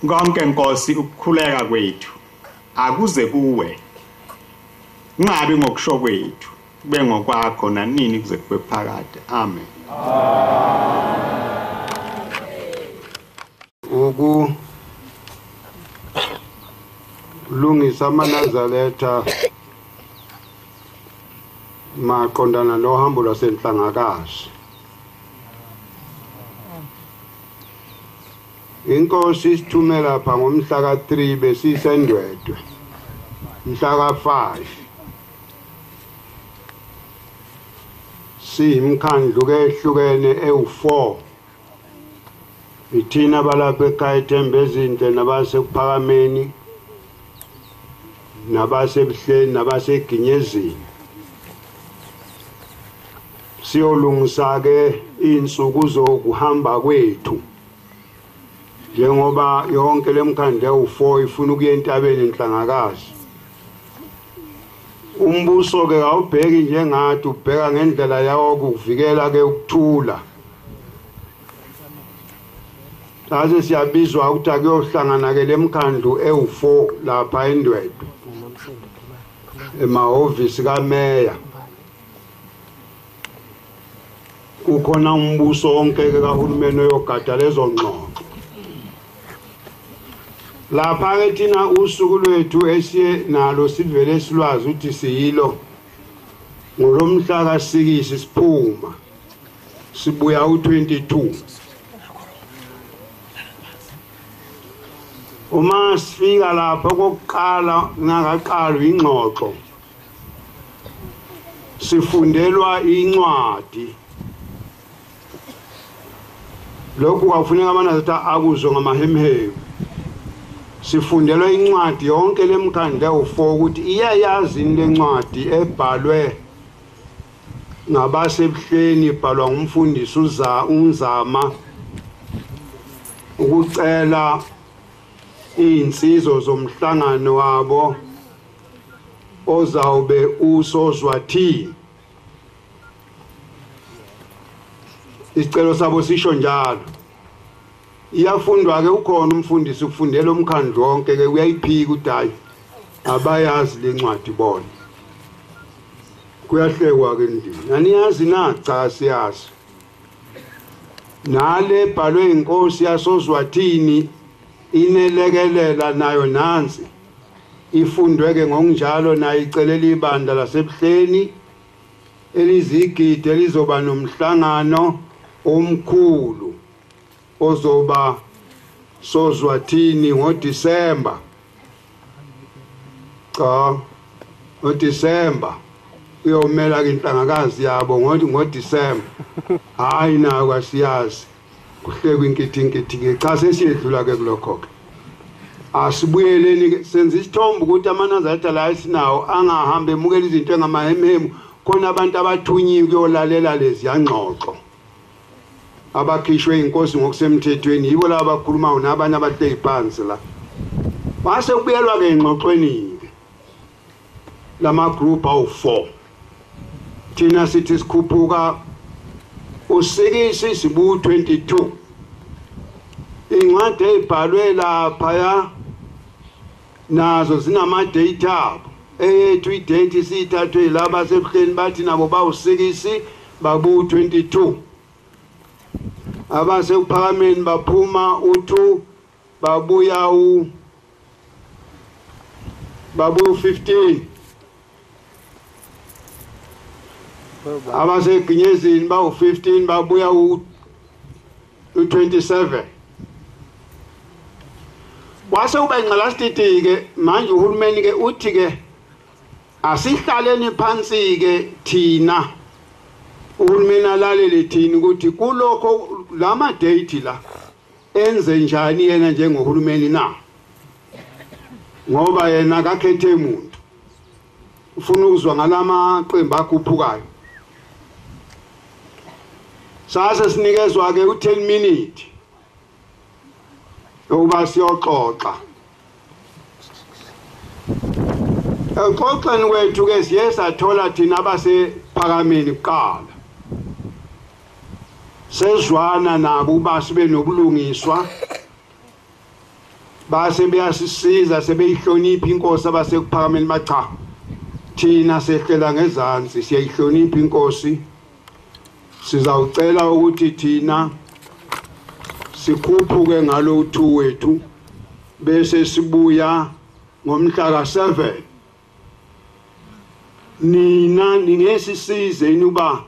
Konke Nkosi ukukhuleka kwethu akuze kuwe. Ngabe ngokusho kwethu kube ngokwakho nanini kuze kube phakade. Amen. Lungisa amaNazaretha maqondana nohambo lwasenhlangakazi. Inkosi isithumela lapha ngomhla ka3 besisendwedwe. Mhla ka5 simkhandlu kehlukene ewu4. Ithina balapha ekhaya eThembezinhle nabasekuphakameni nabasebuhleni nabaseginyezini. Siyolungisa ke insuku zokuhamba kwethu. Njengoba yonke lemkhandlu ewu4 ifuna ukuya entabeni enhlangakazi. Umbuso ke awubheki njengathi ubheka ngendlela yawo ukuvikela ke ukuthula. Saze siyabizwa ukuthi akuyohlangana ke lemkhandlu ewu4 lapha endwedwe. Emahhovisi kameya. Kukhona umbuso onke ke kahulumeni oyogada lezo ngxoxo. Lapha ke thina usuku lwethu esiye nalo sivele silwazi ukuthi siyilo ngolomhla ka6 siphuma sibuya u22. Uma sifika lapha kokuqala ngakaqala ingxoxo sifundelwa incwadi. Lokhu kwafuneka amaNazaretha akuzwe ngamahemhemu. Sifundelwa incwadi yonke lemkhandlu ewu4 ukuthi iyayazi lencwadi ebhalwe ngabasebuhleni ibhalwa ngumfundisi uNzama ukucela izinsizwa zomhlangano wabo ozawube usozwathi. Isicelo sabo sisho njalo. Iyafundwa ke ukhona umfundisi ukufundela umkhandlu wonke ke uyayiphika ukuthi hayi abayazi lencwadi bona. Kuyahlekwa ke ndini. Naniyazi na cha siyazi. Nale bhalwe inkosi yasozwathini inelekelela nayo nansi. Ifundwe ke ngokunjalo nayo icelela ibandla lasebuhleni elizigidi elizoba nomhlangano omkhulu ozoba sozwathini ngoDisemba. Cha, ngoDisemba uyomela inhlangakazi yabo ngoDisemba. Hayi na kwasiyazi kuhlekwa inkithinkithi ke cha sesiyedlula ke kulokho ke. Asibuyeleni ke senze isithombe ukuthi amaNazaretha la esinawo angahambe emukela izinto engamahemhemu khona abantu abathunyiwe kuyolalela lezi yangxoxo. Abakhishwe inkosi ngokusemthethweni yibo laba abakhuluma nabanye abahleki phansi la. Base kubuyelwa ke ingxoxweni lama group awu4. Thina sithi sikhuphuka u6 sibu 22. Incwadi ebhalwe lapha ya nazo zinama date abo. Eyethu idate sithathwe laba sebuhleni bathi nabo bawu6 babu 22. Abase uphakameni baphuma u2 babuya babu 15. abaseginyezini bawu15 babuya u27 wase uba ingqalastiti ke manje uhulumeni ke uthi ke asihlaleni phansi ke thina uhulumeni alalele thina ukuthi kulokho lama date la enze njani yena njengohulumeni na ngoba yena akakhethe umuntu ufuna ukuzwa ngalama qembu akhuphukayo sase sinikezwa ke u10 minutes ukuba siyoxoxa xoxeni kwethu ke siye sathola thina abasephakameni kuqala sezwana nabo uba sibe nobulungiswa base beyasisiza sebeyihlonipha inkosi abasekuphakameni bacha thina sehlela ngezansi siyayihlonipha inkosi sizawucela ukuthi thina sikhuphuke ngalo u2 wethu bese sibuya ngomhla ka7 nina ningesisize inuba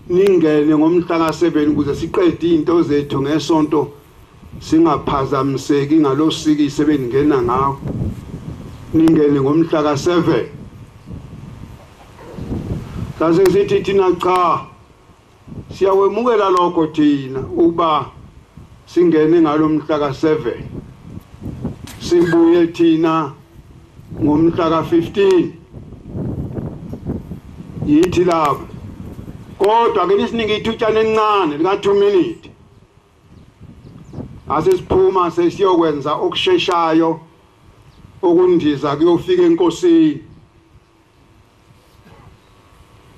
ningene ngomhla ka7 ukuze siqede into zethu ngesonto singaphazamiseki ngalosiki sebeningena ngawo ningene ngomhla ka7 kase sithi thina cha siyawemukela lokho thina uba singene ngalomhla ka7 sibuye thina ngomhla ka15 yithi lapho kodwa ke nisinika ithutshana encane lika 2 minutes asesiphuma sesiyokwenza okusheshayo okundiza kuyofika enkosini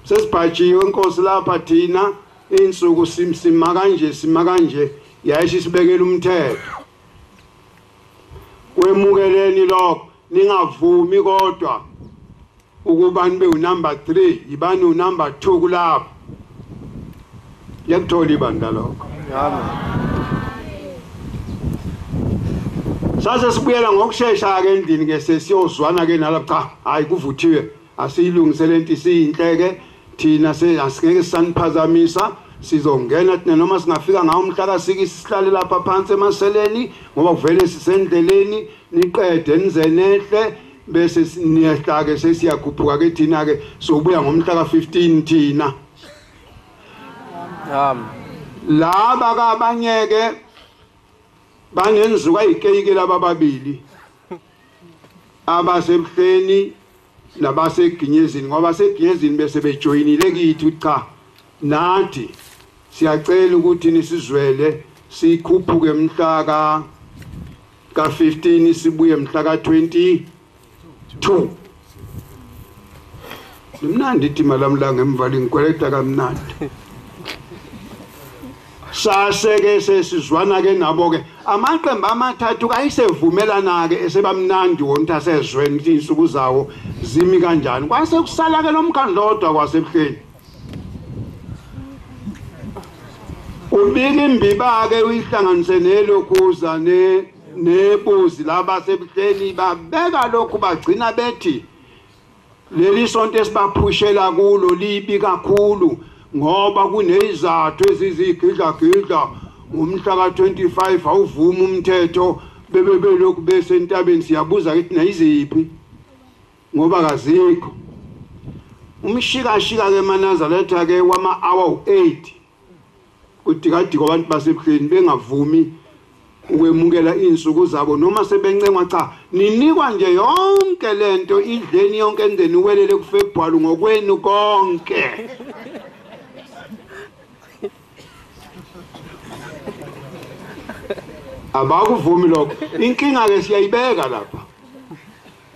sesibhajiwe inkosi lapha thina insuku sima kanje yayishi sibekela umthetho wemukeleni lokho ningavumi kodwa ukuba nibe unumber 3 ibani unumber 2 kulapha yakuthola ibandla lokho sase sibuyela ngokusheshsha ke endlini ke sesiyozwana ke nalapha cha hayi kuvuthiwe asiyilungisele into isiyinhleke thina asingeke saniphazamisa sizongena thina noma singafika ngawo umhla ka6 sihlale lapha phansi emaseleni ngoba kuvele sisendleleni niqede nize nehle bese niyehla ke sesiyakhuphuka ke thina ke sobuya ngomhla ka15 thina laba kabanyeke bangenzuka ikeyike laba babili abasebuhleni nabaseginyezini ngoba seginyezini bese bejoyinile kithi cha nathi siyacela ukuthi nisizwele sikhuphuke mhla ka15 sibuye mhla ka22 limnandi itima lamlanga emvali ngikweleta kamnandi saseke sesizwana ke nabo ke amaqembu amathathu kayisevumelana ke esebamnandi wonke asezweni insuku zawo zimi kanjani kwase kusala ke lomkhandlodwa kwasebuhleni ubika imbiba ke uyihlanganise nelokhuza nebuzi laba sebuhleni babeka lokhu bagcina bethi leli sonto esibaphushela kulo libi kakhulu ngoba kunezizathu ezizigidla umhla ka25 awuvuma umthetho bebelokhu besentabeni siyabuza ukuthi nayiziphi ngoba kazikho umshikashika ke manazaletha ke wama hour 8 kudikadiko abantu basebuhleni bengavumi ukwemukela insuku zabo noma sebencengwa cha ninikwa nje yonke lento idleni yonke endeni uwelele kuFebruary ngokwenu konke abakuvumi lokho inkinga ke siyayibeka lapha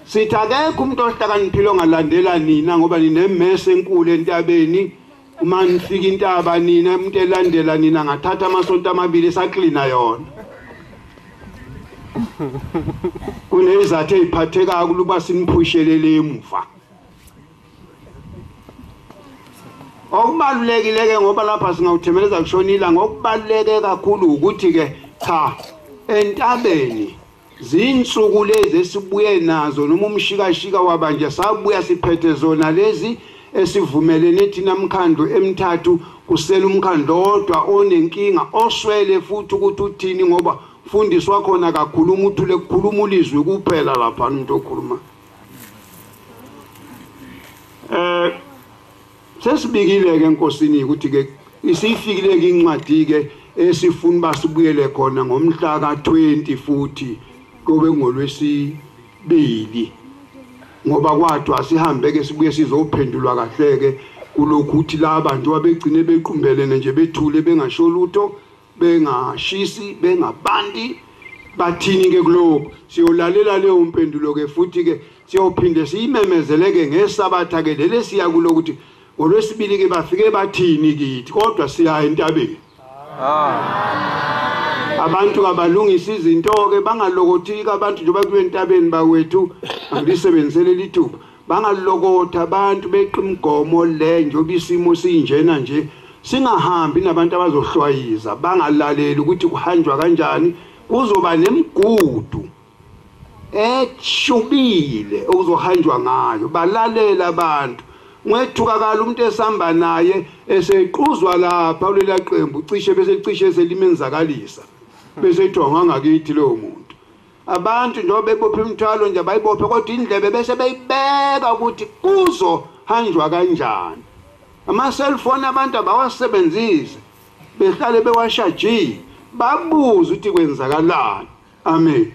sithi akekho umuntu ohlakaniphile ongalandela nina ngoba ninemese enkulu entabeni uma nifika intaba nina umuntu elandela nina ngathatha amasonto amabili esaklina yona kunezathu eziphathekayo ukuba siniphushele emuva okubalulekile ke ngoba lapha singawuthemeleza kushonila ngokubaluleke kakhulu ukuthi ke cha entabeni zinsuku lezi esibuye nazo noma umshikashika wabanje sabuya siphethe zona lezi esivumelene thina umkhandlu emithathu kusela umkhandlu odwa onenkinga oswele futhi ukuthi uthini ngoba fundiswa khona kakhuluma uthule kukhuluma ulizwi kuphela lapha umuntu okhuluma sesibikile ke enkosini ukuthi ke isifikile ke incwadi ke esifuna basibuyele khona ngomhla ka20 futhi kube ngolwesibili ngoba kwathi asihambe ke sibuye sizophendulwa kahle ke kulokhu uthi la bantu abegcine bequmbelene nje bethule bengasho lutho bengashisi bengabandi bathini ke kuloko siyolalela leyo mpendulo ke futhi ke siyophinde siyimemezele ke ngesabatha ke lele siya kulokuthi ngolwesibili ke bafike bathini kithi kodwa siya entabeni abantu abalungisa izinto ke bangalokothi abantu njengoba kuwe entabeni bawethu angisebenzisele lithuba bangalokotha abantu beqimgomo le njengoba isimo sinjena nje singahambi nabantu abazohlwayiza bangalaleli ukuthi kuhanjwa kanjani kuzoba nemigudu eshubile okuzohanjwa ngayo balalela abantu mwethuka kala umuntu esihamba naye eseqhuzwa lapha kulela qembu cishe bese cishe selimenzakalisa bese ethonga ngakithi lo muntu abantu njengoba bebophe imithwalo nje bayibophe kodwa indlebe bese beyibeka ukuthi kuzo hanjwa kanjani ama cellphone abantu abawasebenzise behlale bewashaji babuza ukuthi kwenzakalani amen